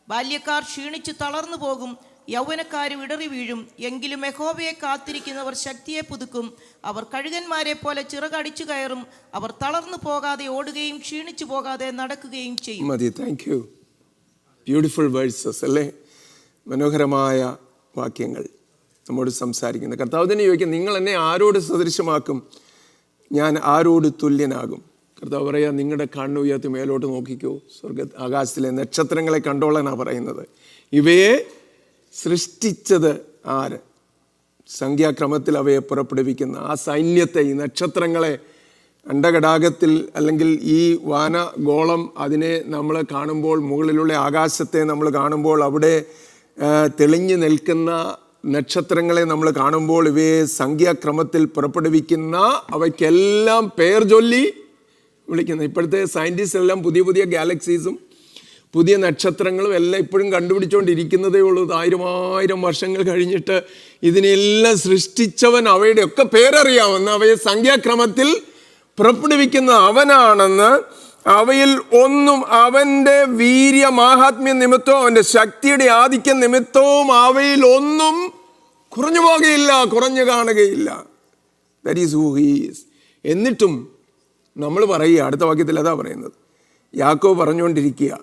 ബാല്യക്കാർ ക്ഷീണിച്ച് തളർന്നു പോകും, യൗവനക്കാരും ഇടറി വീഴും. എങ്കിലും യഹോവയെ കാത്തിരിക്കുന്നവർ ശക്തിയെ പുതുക്കും. അവർ കഴുകന്മാരെ പോലെ ചിറകടിച്ചു കയറും. അവർ തളർന്നു പോകാതെ ഓടുകയും ക്ഷീണിച്ചു പോകാതെ നടക്കുകയും ചെയ്യും. മതി. Thank you. ബ്യൂട്ടിഫുൾ വേഴ്സസ് അല്ലേ? മനോഹരമായ വാക്യങ്ങൾ നമ്മോട് സംസാരിക്കുന്നത്. കർത്താവ് തന്നെ ചോദിക്കും, നിങ്ങൾ എന്നെ ആരോട് സദൃശമാക്കും? ഞാൻ ആരോട് തുല്യനാകും? കർത്താവ് പറയാ, നിങ്ങളുടെ കണ്ണുയർത്തി മേലോട്ട് നോക്കിക്കോ, ആകാശത്തിലെ നക്ഷത്രങ്ങളെ കണ്ടോളാനാണ് പറയുന്നത്. ഇവയെ സൃഷ്ടിച്ചത് ആര്? സംഖ്യാക്രമത്തിൽ അവയെ പുറപ്പെടുവിക്കുന്ന ആ സൈന്യത്തെ, ഈ നക്ഷത്രങ്ങളെ, അണ്ടകടാകത്തിൽ അല്ലെങ്കിൽ ഈ വാനഗോളം, അതിനെ നമ്മൾ കാണുമ്പോൾ, മുകളിലുള്ള ആകാശത്തെ നമ്മൾ കാണുമ്പോൾ, അവിടെ തെളിഞ്ഞു നിൽക്കുന്ന നക്ഷത്രങ്ങളെ നമ്മൾ കാണുമ്പോൾ, ഇവയെ സംഖ്യാക്രമത്തിൽ പുറപ്പെടുവിക്കുന്ന അവയ്ക്കെല്ലാം പേർ ചൊല്ലി വിളിക്കുന്നത്. ഇപ്പോഴത്തെ സയൻറ്റിസ്റ്റ് എല്ലാം പുതിയ പുതിയ ഗാലക്സീസും പുതിയ നക്ഷത്രങ്ങളും എല്ലാം ഇപ്പോഴും കണ്ടുപിടിച്ചുകൊണ്ടിരിക്കുന്നതേ ഉള്ളൂ. 1000 വർഷങ്ങൾ കഴിഞ്ഞിട്ട് ഇതിനെല്ലാം സൃഷ്ടിച്ചവൻ, അവയുടെ ഒക്കെ പേരറിയാമെന്ന്, അവയെ സംഖ്യാക്രമത്തിൽ പുറപ്പെടുവിക്കുന്ന അവനാണെന്ന്, അവയിൽ ഒന്നും അവൻ്റെ വീര്യ മാഹാത്മ്യ നിമിത്തവും അവൻ്റെ ശക്തിയുടെ ആധിക്യ നിമിത്തവും അവയിൽ ഒന്നും കുറഞ്ഞു പോകുകയില്ല, കുറഞ്ഞു കാണുകയില്ല. That is who he is. എന്നിട്ടും നമ്മൾ പറയുക, അടുത്ത വാക്യത്തിൽ അതാ പറയുന്നത്, യാക്കോബ് പറഞ്ഞുകൊണ്ടിരിക്കുക,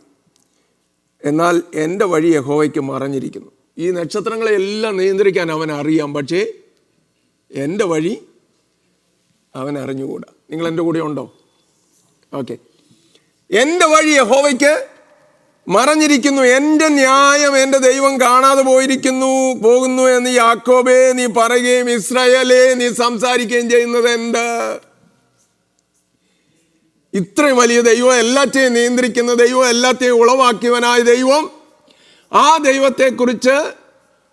എന്നാൽ എൻ്റെ വഴി യഹോവയ്ക്ക് മറഞ്ഞിരിക്കുന്നു. ഈ നക്ഷത്രങ്ങളെല്ലാം നിയന്ത്രിക്കാൻ അവൻ അറിയാം, പക്ഷേ എൻ്റെ വഴി അവൻ അറിഞ്ഞുകൂടാ. നിങ്ങൾ എൻ്റെ കൂടെ ഉണ്ടോ? ഓക്കെ. എൻ്റെ വഴി യഹോവയ്ക്ക് മറഞ്ഞിരിക്കുന്നു, എൻ്റെ ന്യായം എൻ്റെ ദൈവം കാണാതെ പോകുന്നു എന്ന് യാക്കോബേ നീ പറയുകയും ഇസ്രായേലേ നീ സംസാരിക്കുകയും ചെയ്യുന്നത് എന്ത്? ഇത്രയും വലിയ ദൈവം, എല്ലാത്തെയും നിയന്ത്രിക്കുന്ന ദൈവം, എല്ലാത്തെയും ഉളവാക്കിയവനായ ദൈവം, ആ ദൈവത്തെക്കുറിച്ച്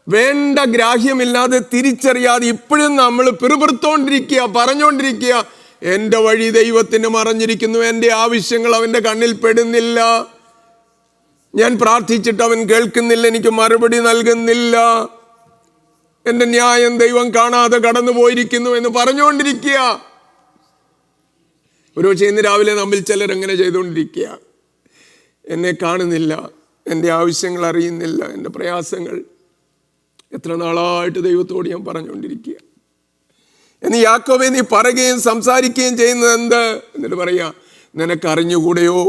വേണ്ട ഗ്രാഹ്യമില്ലാതെ തിരിച്ചറിയാതെ ഇപ്പോഴും നമ്മൾ പിറുപിറുത്തോണ്ടിരിക്കുക, പറഞ്ഞുകൊണ്ടിരിക്കുക, എൻ്റെ വഴി ദൈവത്തിന് മറഞ്ഞിരിക്കുന്നു, എൻ്റെ ആവശ്യങ്ങൾ അവൻ്റെ കണ്ണിൽ പെടുന്നില്ല, ഞാൻ പ്രാർത്ഥിച്ചിട്ട് അവൻ കേൾക്കുന്നില്ല, എനിക്ക് മറുപടി നൽകുന്നില്ല, എൻ്റെ ന്യായം ദൈവം കാണാതെ കടന്നു പോയിരിക്കുന്നു എന്ന് പറഞ്ഞുകൊണ്ടിരിക്കുക. ഒരുപക്ഷെ ഇന്ന് രാവിലെ നമ്മിൽ ചിലർ എങ്ങനെ ചെയ്തുകൊണ്ടിരിക്കുക, എന്നെ കാണുന്നില്ല, എൻ്റെ ആവശ്യങ്ങൾ അറിയുന്നില്ല, എൻ്റെ പ്രയാസങ്ങൾ എത്ര നാളായിട്ട് ദൈവത്തോട് ഞാൻ പറഞ്ഞുകൊണ്ടിരിക്കുക എന്ന് യാക്കോബേ നീ പറയുകയും സംസാരിക്കുകയും ചെയ്യുന്നത് എന്ത്? എന്നിട്ട് പറയാ, നിനക്കറിഞ്ഞുകൂടെയോ,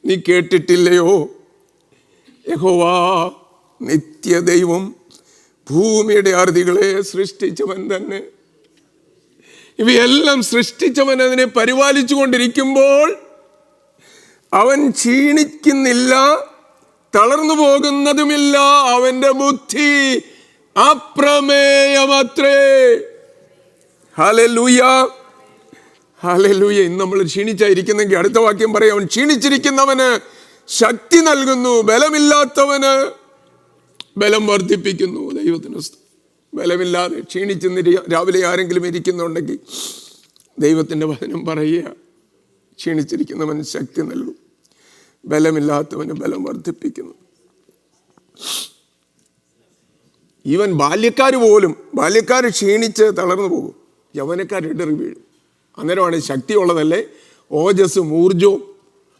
നീ കേട്ടിട്ടില്ലയോ, യഹോവാ നിത്യദൈവം, ഭൂമിയുടെ അറുതികളെ സൃഷ്ടിച്ചവൻ തന്നെ. ഇവയെല്ലാം സൃഷ്ടിച്ചവൻ അതിനെ പരിപാലിച്ചു കൊണ്ടിരിക്കുമ്പോൾ അവൻ ക്ഷീണിക്കുന്നില്ല, തളർന്നു പോകുന്നതുമില്ല, അവന്റെ ബുദ്ധി അപ്രമേയമത്രേ. Hallelujah, hallelujah. ഇന്ന് നമ്മൾ ക്ഷീണിച്ചായിരിക്കുന്നെങ്കിൽ അടുത്ത വാക്യം പറയാം, അവൻ ക്ഷീണിച്ചിരിക്കുന്നവന് ശക്തി നൽകുന്നു, ബലമില്ലാത്തവന് ബലം വർദ്ധിപ്പിക്കുന്നു. ദൈവത്തിന് ബലമില്ലാതെ ക്ഷീണിച്ചെന്ന് രാവിലെ ആരെങ്കിലും ഇരിക്കുന്നുണ്ടെങ്കിൽ ദൈവത്തിൻ്റെ വചനം പറയുക, ക്ഷീണിച്ചിരിക്കുന്നവന് ശക്തി നൽകും, ബലമില്ലാത്തവന് ബലം വർദ്ധിപ്പിക്കുന്നു. ഈവൻ ബാല്യക്കാർ ക്ഷീണിച്ച് തളർന്നു പോകും, യൗവനക്കാർ ഇടറി വീഴും. അന്നേരമാണ് ശക്തിയുള്ളതല്ലേ, ഓജസ്സും ഊർജവും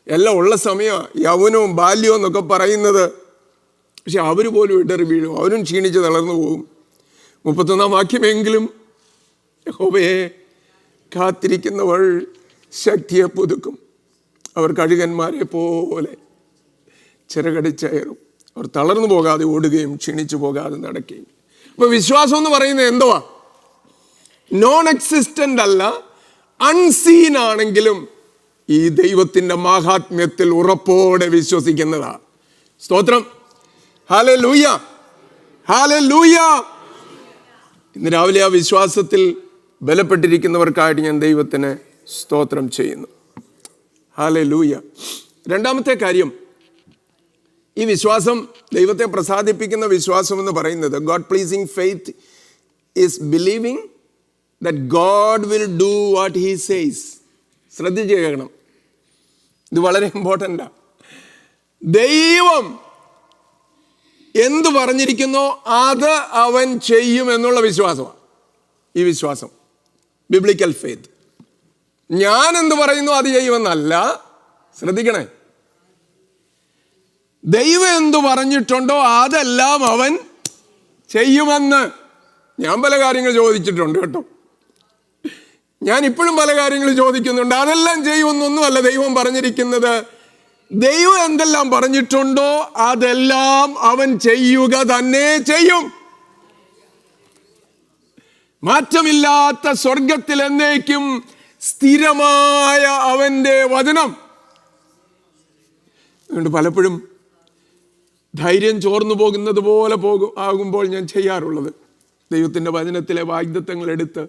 എല്ലാം ഉള്ള സമയമാണ് യൗവനവും ബാല്യവും എന്നൊക്കെ പറയുന്നത്. പക്ഷെ അവർ പോലും ഇടറി വീഴും, അവരും ക്ഷീണിച്ച് തളർന്നു പോകും. 31 വാക്യമെങ്കിലും യഹോവയെ കാത്തിരിക്കുന്നവൾ ശക്തിയെ പുതുക്കും, അവർ കഴുകന്മാരെ പോലെ ചിറകടിച്ചയറും, അവർ തളർന്നു പോകാതെ ഓടുകയും ക്ഷീണിച്ചു പോകാതെ നടക്കുകയും. അപ്പൊ വിശ്വാസം എന്ന് പറയുന്നത് എന്തുവാ? നോൺ എക്സിസ്റ്റന്റ് അല്ല, അൺസീൻ ആണെങ്കിലും ഈ ദൈവത്തിന്റെ മാഹാത്മ്യത്തിൽ ഉറപ്പോടെ വിശ്വസിക്കുന്നതാ. സ്തോത്രം, ഹല്ലേലൂയ, ഹല്ലേലൂയ. ഇന്ന് രാവിലെ ആ വിശ്വാസത്തിൽ ബലപ്പെട്ടിരിക്കുന്നവർക്കായിട്ട് ഞാൻ ദൈവത്തിന് സ്തോത്രം ചെയ്യുന്നു. ഹല്ലേലൂയ. രണ്ടാമത്തെ കാര്യം, ഈ വിശ്വാസം, ദൈവത്തെ പ്രസാദിപ്പിക്കുന്ന വിശ്വാസം എന്ന് പറയുന്നത്, God pleasing faith is believing that God will do what he says. ശ്രദ്ധിച്ച് കേൾക്കണം, ഇത് വളരെ ഇമ്പോർട്ടൻ്റാ. ദൈവം എന്തു പറഞ്ഞിരിക്കുന്നോ അത് അവൻ ചെയ്യും എന്നുള്ള വിശ്വാസമാണ് ഈ വിശ്വാസം, ബിബ്ലിക്കൽ ഫെയ്ത്ത്. ഞാൻ എന്ത് പറയുന്നു അത് ചെയ്യുമെന്നല്ല. ശ്രദ്ധിക്കണേ, ദൈവം എന്തു പറഞ്ഞിട്ടുണ്ടോ അതെല്ലാം അവൻ ചെയ്യുമെന്ന്. ഞാൻ പല കാര്യങ്ങൾ ചോദിച്ചിട്ടുണ്ട് കേട്ടോ, ഞാൻ ഇപ്പോഴും പല കാര്യങ്ങൾ ചോദിക്കുന്നുണ്ട്, അതെല്ലാം ചെയ്യുമെന്നൊന്നുമല്ല ദൈവം പറഞ്ഞിരിക്കുന്നത്. ദൈവം എന്തെല്ലാം പറഞ്ഞിട്ടുണ്ടോ അതെല്ലാം അവൻ ചെയ്യുക തന്നെ ചെയ്യും. മാറ്റമില്ലാത്ത സ്വർഗത്തിൽ എന്നേക്കും സ്ഥിരമായ അവന്റെ വചനം. അതുകൊണ്ട് പലപ്പോഴും ധൈര്യം ചോർന്നു പോകുന്നത് പോലെ ആകുമ്പോൾ ഞാൻ ചെയ്യാറുള്ളത്, ദൈവത്തിൻ്റെ വചനത്തിലെ വാഗ്ദത്തങ്ങൾ എടുത്ത്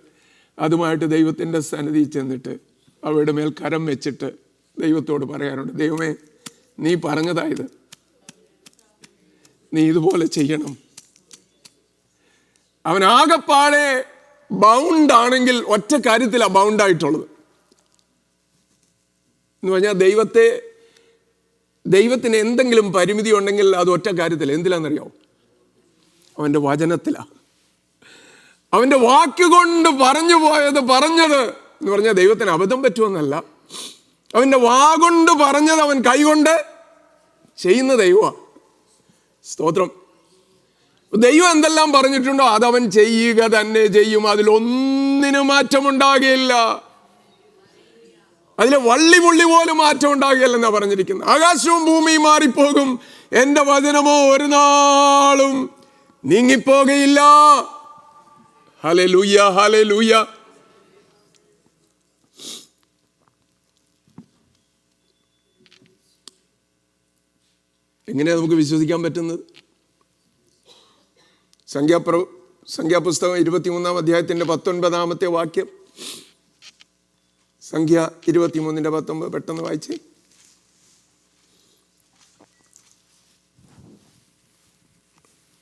അതുമായിട്ട് ദൈവത്തിൻ്റെ സന്നിധിയിൽ ചെന്നിട്ട് അവയുടെ മേൽ കരം വെച്ചിട്ട് ദൈവത്തോട് പറയാറുണ്ട്, ദൈവമേ നീ പറഞ്ഞതായത് നീ ഇതുപോലെ ചെയ്യണം. അവൻ ആകെപ്പാടെ ബൗണ്ട് ആണെങ്കിൽ ഒറ്റ കാര്യത്തിലാണ് ബൗണ്ടായിട്ടുള്ളത് എന്ന് പറഞ്ഞാൽ, ദൈവത്തിന് എന്തെങ്കിലും പരിമിതി ഉണ്ടെങ്കിൽ അത് ഒറ്റ കാര്യത്തിൽ. എന്തിലാണെന്നറിയാമോ? അവൻ്റെ വചനത്തിലാണ്. അവൻ്റെ വാക്കുകൊണ്ട് പറഞ്ഞത് എന്ന് പറഞ്ഞാൽ ദൈവത്തിന് അബദ്ധം പറ്റുമെന്നല്ല, അവൻ്റെ വാഗൊണ്ട് പറഞ്ഞത് അവൻ കൈകൊണ്ട് ചെയ്യുന്ന ദൈവമാണ്. സ്തോത്രം. ദൈവം എന്തെല്ലാം പറഞ്ഞിട്ടുണ്ടോ അതവൻ ചെയ്യുക തന്നെ ചെയ്യും, അതിലൊന്നിനും മാറ്റമുണ്ടാകുകയില്ല. അതിലെ വള്ളി പുള്ളി പോലും മാറ്റം ഉണ്ടാകുകയല്ലെന്നാ പറഞ്ഞിരിക്കുന്നത്. ആകാശവും ഭൂമിയും മാറിപ്പോകും, എൻ്റെ വചനമോ ഒരു നാളും നീങ്ങിപ്പോകയില്ല. Hallelujah, hallelujah. എങ്ങനെയാണ് നമുക്ക് വിശ്വസിക്കാൻ പറ്റുന്നത്? സംഖ്യാപുസ്തകം 23 അധ്യായത്തിൻ്റെ 19 വാക്യം. സംഖ്യ 23:19 പെട്ടെന്ന് വായിച്ചേ.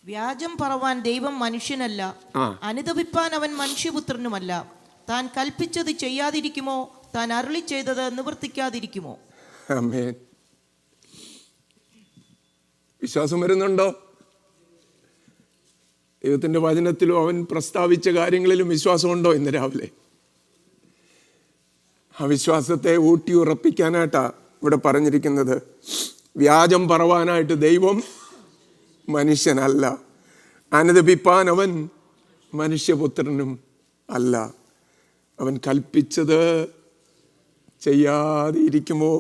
വ്യാജം പറവാൻ ദൈവം മനുഷ്യനല്ല, അനുതപിപ്പാൻ അവൻ മനുഷ്യപുത്രനുമല്ല. താൻ കൽപ്പിച്ചത് ചെയ്യാതിരിക്കുമോ? താൻ അരുളി ചെയ്തത് നിവർത്തിക്കാതിരിക്കുമോ? ആമേൻ. വിശ്വാസം വരുന്നുണ്ടോ? ദൈവത്തിൻ്റെ വചനത്തിലും അവൻ പ്രസ്താവിച്ച കാര്യങ്ങളിലും വിശ്വാസമുണ്ടോ? ഇന്ന് രാവിലെ ആ വിശ്വാസത്തെ ഊട്ടി ഉറപ്പിക്കാനായിട്ടാണ് ഇവിടെ പറഞ്ഞിരിക്കുന്നത്. വ്യാജം പറവാനായിട്ട് ദൈവം മനുഷ്യനല്ല, അനുതപിപ്പാൻ അവൻ മനുഷ്യപുത്രനും അല്ല. അവൻ കൽപ്പിച്ചത് ചെയ്യാതെ ഇരിക്കുമോ?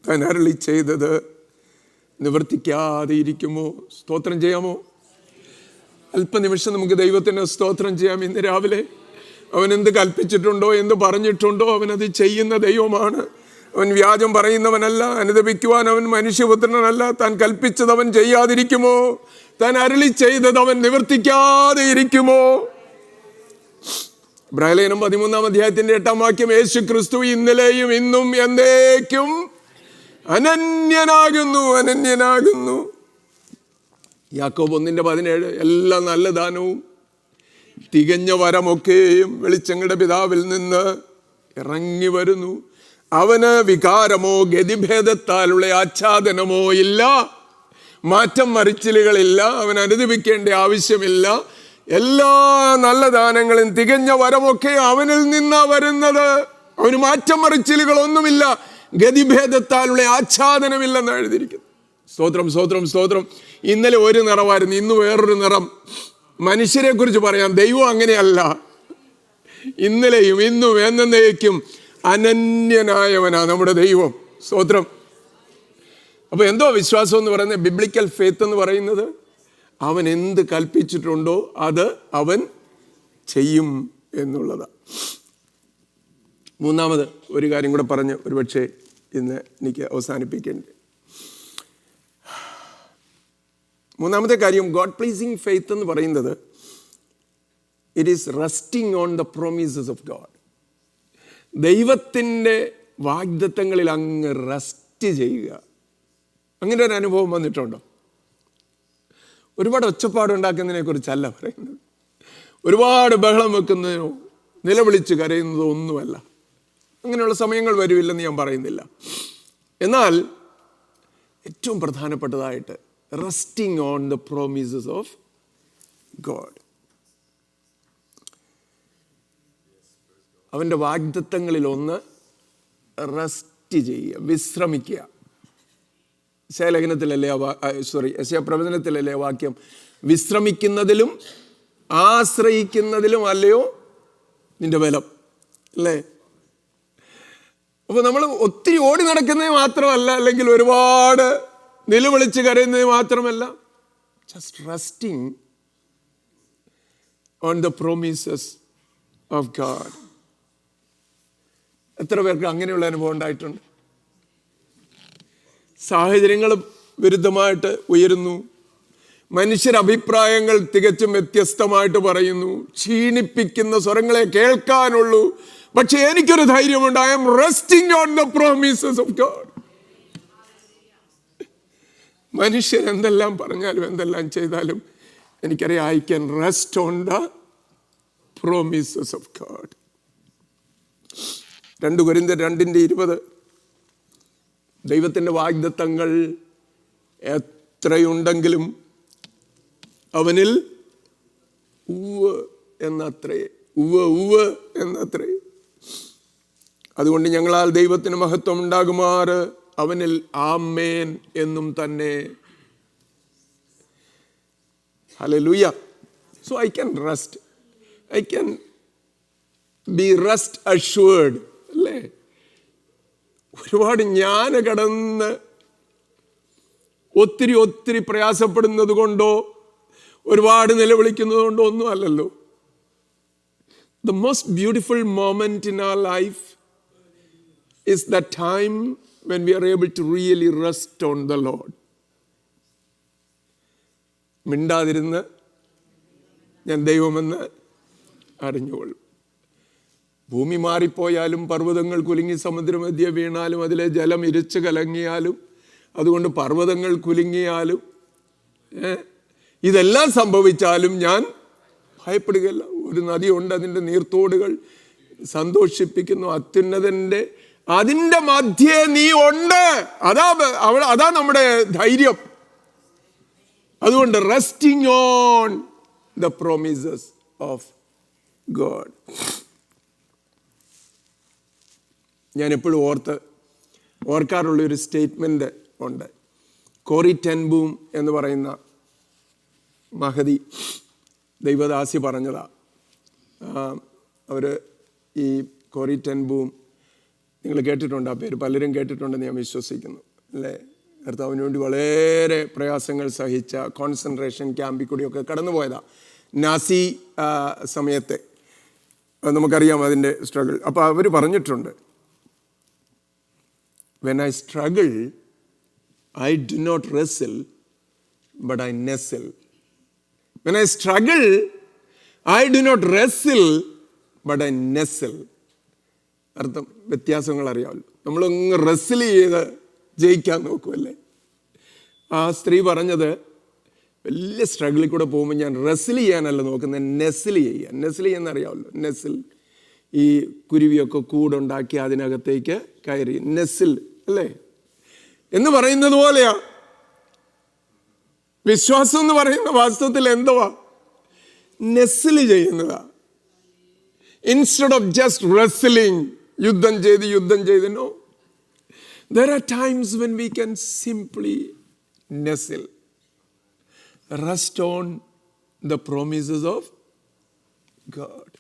താൻ അരുളി ചെയ്തത് നിവർത്തിക്കാതെ ഇരിക്കുമോ? സ്തോത്രം ചെയ്യാമോ? അല്പനിമിഷം നമുക്ക് ദൈവത്തിന് സ്തോത്രം ചെയ്യാം. ഇന്ന് രാവിലെ അവൻ എന്ത് കൽപ്പിച്ചിട്ടുണ്ടോ, എന്ത് പറഞ്ഞിട്ടുണ്ടോ, അവനത് ചെയ്യുന്ന ദൈവമാണ്. അവൻ വ്യാജം പറയുന്നവനല്ല, അനുതപിക്കുവാൻ അവൻ മനുഷ്യപുത്രനല്ല. താൻ കൽപ്പിച്ചത് അവൻ ചെയ്യാതിരിക്കുമോ? താൻ അരുളി ചെയ്തത് അവൻ നിവർത്തിക്കാതെ ഇരിക്കുമോ? ഇബ്രാഹിം 13 അധ്യായത്തിൻ്റെ 8 വാക്യം. യേശു ക്രിസ്തു ഇന്നലെയും ഇന്നും എന്നേക്കും അനന്യനാകുന്നു, അനന്യനാകുന്നു. യാക്കോബ് 1:17. എല്ലാ നല്ല ദാനവും തികഞ്ഞ വരമൊക്കെയും വെളിച്ചങ്ങളുടെ പിതാവിൽ നിന്ന് ഇറങ്ങി വരുന്നു. അവന് വികാരമോ ഗതിഭേദത്താലുള്ള ആച്ഛാദനമോ ഇല്ല, മാറ്റം മറിച്ചിലുകളില്ല, അവൻ അനുദപിക്കേണ്ട ആവശ്യമില്ല. എല്ലാ നല്ല ദാനങ്ങളും തികഞ്ഞ വരമൊക്കെ അവനിൽ നിന്നാ വരുന്നത്. അവന് മാറ്റം മറിച്ചിലുകളൊന്നുമില്ല, ഗതിഭേദത്താലുള്ള ആച്ഛാദനമില്ലെന്ന് എഴുതിയിരിക്കുന്നു. സ്തോത്രം, സ്തോത്രം, സ്തോത്രം. ഇന്നലെ ഒരു നിറമായിരുന്നു, ഇന്ന് വേറൊരു നിറം. മനുഷ്യരെ കുറിച്ച് പറയാം, ദൈവം അങ്ങനെയല്ല. ഇന്നലെയും ഇന്നും എന്നേക്കും അനന്യനായവനാ നമ്മുടെ ദൈവം. സ്തോത്രം. അപ്പൊ എന്തോ വിശ്വാസം എന്ന് പറയുന്നത്, ബിബ്ലിക്കൽ ഫെയ്ത്ത് എന്ന് പറയുന്നത്, അവൻ എന്ത് കൽപ്പിച്ചിട്ടുണ്ടോ അത് അവൻ ചെയ്യും എന്നുള്ളതാണ്. മൂന്നാമത് ഒരു കാര്യം കൂടെ പറഞ്ഞ് ഒരുപക്ഷെ ഇന്ന് എനിക്ക് അവസാനിപ്പിക്കേണ്ടത്. മൂന്നാമത്തെ കാര്യം, ഗോഡ് പ്ലീസിങ് ഫെയ്ത്ത് എന്ന് പറയുന്നത്, it is resting on the promises of God. ദൈവത്തിൻ്റെ വാഗ്ദത്തങ്ങളിൽ അങ്ങ് റെസ്റ്റ് ചെയ്യുക. അങ്ങനെ ഒരു അനുഭവം വന്നിട്ടുണ്ടോ? ഒരുപാട് ഒച്ചപ്പാടുണ്ടാക്കുന്നതിനെ കുറിച്ചല്ല പറയുന്നത്, ഒരുപാട് ബഹളം വെക്കുന്നതിനോ നിലവിളിച്ച് കരയുന്നതോ ഒന്നുമല്ല. അങ്ങനെയുള്ള സമയങ്ങൾ വരുമില്ലെന്ന് ഞാൻ പറയുന്നില്ല. എന്നാൽ ഏറ്റവും പ്രധാനപ്പെട്ടതായിട്ട് resting on the promises of God. അവൻ്റെ വാഗ്ദത്തങ്ങളിൽ റെസ്റ്റ് ചെയ്യുക, വിശ്രമിക്കുക. ലേഖനത്തിലല്ലേ യശയാപ്രവചനത്തിലല്ലേ വാക്യം, വിശ്രമിക്കുന്നതിലും ആശ്രയിക്കുന്നതിലും അല്ലയോ നിന്റെ ബലം, അല്ലേ? അപ്പൊ നമ്മൾ ഒത്തിരി ഓടി നടക്കുന്നത് മാത്രമല്ല, അല്ലെങ്കിൽ ഒരുപാട് നിലവിളിച്ച് കരയുന്നത് മാത്രമല്ല, just resting on the promises of God. എത്ര പേർക്ക് അങ്ങനെയുള്ള അനുഭവം ഉണ്ടായിട്ടുണ്ട്? സാഹചര്യങ്ങൾ വിരുദ്ധമായിട്ട് ഉയരുന്നു, മനുഷ്യരഭിപ്രായങ്ങൾ തികച്ചും വ്യത്യസ്തമായിട്ട് പറയുന്നു, ക്ഷീണിപ്പിക്കുന്ന സ്വരങ്ങളെ കേൾക്കാനുള്ളൂ. പക്ഷെ എനിക്കൊരു ധൈര്യമുണ്ട്, I am resting on the promises of God. മനുഷ്യർ എന്തെല്ലാം പറഞ്ഞാലും എന്തെല്ലാം ചെയ്താലും എനിക്കറിയാം, I can rest on the promises of God. 2 കൊരിന്ത്യർ 2:20. ദൈവത്തിൻ്റെ വാഗ്ദത്തങ്ങൾ എത്രയുണ്ടെങ്കിലും അവനിൽ ഉവ്വ് എന്നത്രേ, ഉവ്വ് ഉവ്വ് എന്നത്രേ. അതുകൊണ്ട് ഞങ്ങളാൽ ദൈവത്തിന് മഹത്വം ഉണ്ടാകുമാറ് അവനിൽ ആമേൻ എന്നും തന്നെ. Hallelujah. So I can rest, I can be rest assured, അല്ലേ? ഒരുപാട് ഞാൻ കടന്ന് ഒത്തിരി പ്രയാസപ്പെടുന്നത് കൊണ്ടോ ഒരുപാട് നിലവിളിക്കുന്നത് കൊണ്ടോ ഒന്നും അല്ലല്ലോ. The most beautiful moment in our life is that time when we are able to really rest on the Lord. മിണ്ടാതിരുന്ന് ഞാൻ ദൈവമെന്ന് അറിഞ്ഞുകൊള്ളും. ഭൂമി മാറിപ്പോയാലും, പർവ്വതങ്ങൾ കുലുങ്ങി സമുദ്രമധ്യേ വീണാലും, അതിലെ ജലം ഇരച്ചു കലങ്ങിയാലും, അതുകൊണ്ട് പർവ്വതങ്ങൾ കുലുങ്ങിയാലും, ഇതെല്ലാം സംഭവിച്ചാലും ഞാൻ ഭയപ്പെടുകയില്ല. ഒരു നദിയുണ്ട്, അതിൻ്റെ നീർത്തോടുകൾ സന്തോഷിപ്പിക്കുന്നു. അത്യുന്നതൻ്റെ അതിൻ്റെ മധ്യേ നീ ഉണ്ട്. അതാ നമ്മുടെ ധൈര്യം. അതുകൊണ്ട് resting on the promises of God. ഞാൻ എപ്പോഴും ഓർക്കാറുള്ളൊരു സ്റ്റേറ്റ്മെൻറ്റ് ഉണ്ട്. കോറി ടെൻ ബൂം എന്ന് പറയുന്ന മഹതി ദൈവദാസി പറഞ്ഞതാ. അവർ ഈ കോറി ടെൻ ബൂം നിങ്ങൾ കേട്ടിട്ടുണ്ട്, ആ പേര് പലരും കേട്ടിട്ടുണ്ടെന്ന് ഞാൻ വിശ്വസിക്കുന്നു, അല്ലേ? കർത്താവിന് വേണ്ടി വളരെ പ്രയാസങ്ങൾ സഹിച്ച കോൺസെൻട്രേഷൻ ക്യാമ്പിൽ കൂടിയൊക്കെ കടന്നുപോയതാണ് നാസി സമയത്തെ. നമുക്കറിയാം അതിൻ്റെ സ്ട്രഗിൾ. അപ്പോൾ അവർ പറഞ്ഞിട്ടുണ്ട്, when I struggle, I do not wrestle, but I nestle. When I struggle, I do not wrestle, but I nestle. അർത്ഥം വ്യത്യാസങ്ങൾ അറിയാമല്ലോ. നമ്മളൊന്ന് റെസ്ൽ ചെയ്ത് ജയിക്കാൻ നോക്കുമല്ലേ. ആ സ്ത്രീ പറഞ്ഞത്, വലിയ സ്ട്രഗിളിൽ കൂടെ പോകുമ്പോൾ ഞാൻ റെസ്ൽ ചെയ്യാനല്ല നോക്കുന്നത്, നെസ്ൽ ചെയ്യുക. നെസ്ൽ ചെയ്യാന്നറിയാമല്ലോ. നെസ്ൽ ഈ കുരുവിയൊക്കെ കൂടുണ്ടാക്കി അതിനകത്തേക്ക് കയറി, നെസ്ൽ അല്ലേ എന്ന് പറയുന്നത് പോലെയാ വിശ്വാസം എന്ന് പറയുന്ന വാസ്തവത്തിൽ എന്തുവാ? നെസ്ൽ ചെയ്യുന്നതാ. ഇൻസ്റ്റെഡ് ഓഫ് ജസ്റ്റ് റെസ്ലിംഗ്, യുദ്ധം ചെയ്ത് no. There are times when we can simply nestle, rest on the promises of God.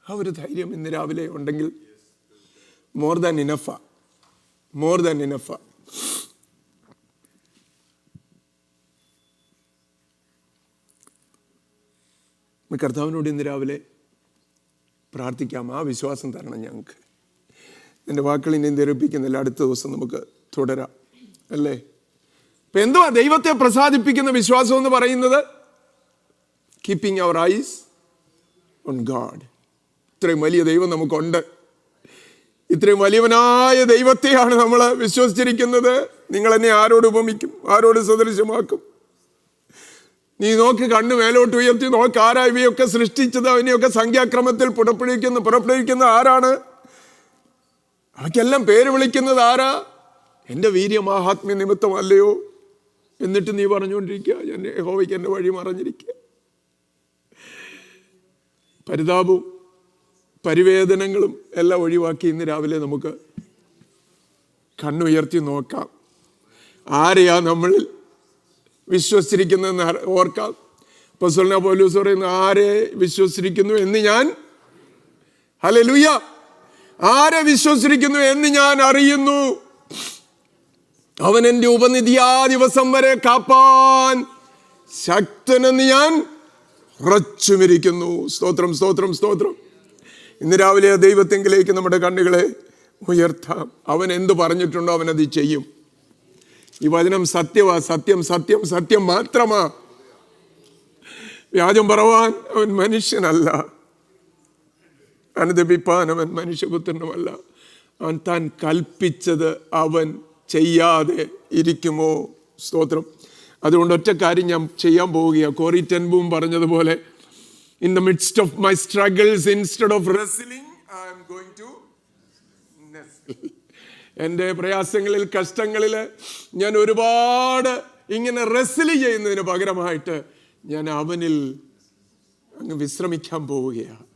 ആ ഒരു ധൈര്യം ഇന്ന് രാവിലെ ഉണ്ടെങ്കിൽ more than enough. കർത്താവിനോട് ഇന്ന് രാവിലെ പ്രാർത്ഥിക്കാം, ആ വിശ്വാസം തരണം ഞങ്ങൾക്ക്. എൻ്റെ വാക്കുകൾ ഇനി ധരിപ്പിക്കുന്നില്ല, അടുത്ത ദിവസം നമുക്ക് തുടരാം, അല്ലേ? ഇപ്പം എന്തുവാ ദൈവത്തെ പ്രസാദിപ്പിക്കുന്ന വിശ്വാസം എന്ന് പറയുന്നത്? Keeping our eyes on God. ഇത്രയും വലിയ ദൈവം നമുക്കുണ്ട്. ഇത്രയും വലിയവനായ ദൈവത്തെയാണ് നമ്മൾ വിശ്വസിച്ചിരിക്കുന്നത്. നിങ്ങൾ എന്നെ ആരോട് ഉപമിക്കും? ആരോട് സദൃശമാക്കും? നീ നോക്ക്, കണ്ണ് മേലോട്ട് ഉയർത്തി നോക്ക്, ആരാ ഇവയൊക്കെ സൃഷ്ടിച്ചത്? അവനെയൊക്കെ സംഖ്യാക്രമത്തിൽ പുറപ്പെടുവിക്കുന്ന ആരാണ്? അവയ്ക്കെല്ലാം പേര് വിളിക്കുന്നത് ആരാ? എൻ്റെ വീര്യമാഹാത്മ്യ നിമിത്തമല്ലയോ? എന്നിട്ട് നീ പറഞ്ഞുകൊണ്ടിരിക്കുക, ഞാൻ യഹോവയ്ക്ക് എൻ്റെ വഴി മറഞ്ഞിരിക്കുക. പരിതാപവും പരിവേദനങ്ങളും എല്ലാം ഒഴിവാക്കി ഇന്ന് രാവിലെ നമുക്ക് കണ്ണുയർത്തി നോക്കാം. ആരെയാ നമ്മളിൽ വിശ്വസിച്ചിരിക്കുന്നതെന്ന് ഓർക്കാം. അപ്പോസ്തലനായ പൗലോസ് പറയുന്നു, ആരെ വിശ്വസിച്ചിരിക്കുന്നു എന്ന് ഞാൻ, ഹല്ലേലൂയ, ആരെ വിശ്വസിച്ചിരിക്കുന്നു എന്ന് ഞാൻ അറിയുന്നു. അവൻ എൻ്റെ ഉപനിധിയാ ദിവസം വരെ കാപ്പാൻ ശക്തനെന്ന് ഞാൻ ഉറച്ചുമിരിക്കുന്നു. സ്തോത്രം, സ്തോത്രം, സ്തോത്രം. ഇന്ന് രാവിലെ ദൈവത്തെങ്കിലേക്ക് നമ്മുടെ കണ്ണുകളെ ഉയർത്താം. അവൻ എന്ത് പറഞ്ഞിട്ടുണ്ടോ അവനത് ചെയ്യും. ഈ വചനം സത്യമാ, സത്യം സത്യം സത്യം മാത്രമാ. വ്യാജം പറവാൻ അവൻ മനുഷ്യനല്ല, അനുദപിപ്പാൻ അവൻ മനുഷ്യപുത്രനുമല്ല. അവൻ താൻ കൽപ്പിച്ചത് അവൻ ചെയ്യാതെ ഇരിക്കുമോ? സ്തോത്രം. അതുകൊണ്ട് ഒറ്റ കാര്യം ഞാൻ ചെയ്യാൻ പോവുകയാണ്. കോറി ടെൻ ബൂം പറഞ്ഞതുപോലെ, in the midst of my struggles, instead of wrestling, I am going to nestle. എൻ്റെ പ്രയാസങ്ങളിൽ, കഷ്ടങ്ങളിൽ ഞാൻ ഒരുപാട് ഇങ്ങനെ റെസ്ൽ ചെയ്യുന്നതിന് പകരമായിട്ട് ഞാൻ അവനിൽ അങ്ങ് വിശ്രമിക്കാൻ പോവുകയാണ്.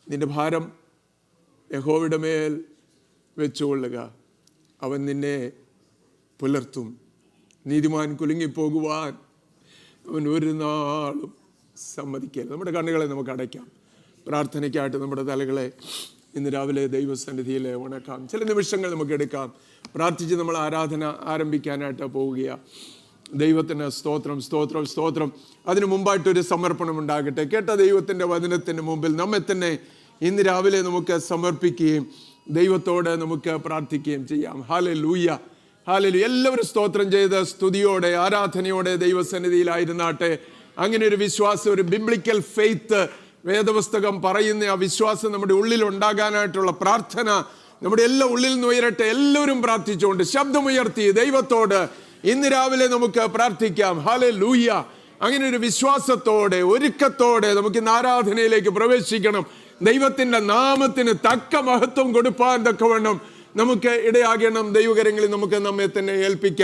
നിന്റെ ഭാരം യഹോവയുടെ മേൽ വെച്ചുകൊള്ളുക, അവൻ നിന്നെ പുലർത്തും. നീതിമാൻ കുലുങ്ങിപ്പോകുവാൻ അവൻ ഒരു നാളും സമ്മതിക്കരുത്. നമ്മുടെ കണ്ണുകളെ നമുക്ക് അടയ്ക്കാം. പ്രാർത്ഥനയ്ക്കായിട്ട് നമ്മുടെ തലകളെ ഇന്ന് രാവിലെ ദൈവസന്നിധിയിൽ വണക്കാം. ചില നിമിഷങ്ങൾ നമുക്ക് എടുക്കാം. പ്രാർത്ഥിച്ച് നമ്മൾ ആരാധന ആരംഭിക്കാനായിട്ട് പോവുകയാണ്. ദൈവത്തിന് സ്തോത്രം, സ്തോത്രം, സ്തോത്രം. അതിനു മുമ്പായിട്ടൊരു സമർപ്പണം ഉണ്ടാകട്ടെ. കേട്ട ദൈവത്തിൻ്റെ വചനത്തിന് മുമ്പിൽ നമ്മെ തന്നെ ഇന്ന് രാവിലെ നമുക്ക് സമർപ്പിക്കുകയും ദൈവത്തോട് നമുക്ക് പ്രാർത്ഥിക്കുകയും ചെയ്യാം. Hallelujah, hallelujah. എല്ലാവരും സ്തോത്രം ചെയ്ത് സ്തുതിയോടെ ആരാധനയോടെ ദൈവസന്നിധിയിലായിരുന്നാട്ടെ. അങ്ങനെ ഒരു വിശ്വാസം, ഒരു ബിബ്ലിക്കൽ ഫെയ്ത്ത്, വേദപുസ്തകം പറയുന്ന ആ വിശ്വാസം നമ്മുടെ ഉള്ളിൽ ഉണ്ടാകാനായിട്ടുള്ള പ്രാർത്ഥന നമ്മുടെ എല്ലാ ഉള്ളിൽ നിന്ന് ഉയരട്ടെ. എല്ലാവരും പ്രാർത്ഥിച്ചുകൊണ്ട് ശബ്ദമുയർത്തി ദൈവത്തോട് ഇന്ന് രാവിലെ നമുക്ക് പ്രാർത്ഥിക്കാം. ഹല്ലേലൂയ. അങ്ങനെ ഒരു വിശ്വാസത്തോടെ, ഒരുക്കത്തോടെ നമുക്ക് ഇന്ന് ആരാധനയിലേക്ക് പ്രവേശിക്കണം. ദൈവത്തിന്റെ നാമത്തിന് തക്ക മഹത്വം കൊടുപ്പാൻ തക്കവണ്ണം നമുക്ക് ഇടയാകണം. ദൈവകരങ്ങളിൽ നമുക്ക് നമ്മെ തന്നെ ഏൽപ്പിക്കാം.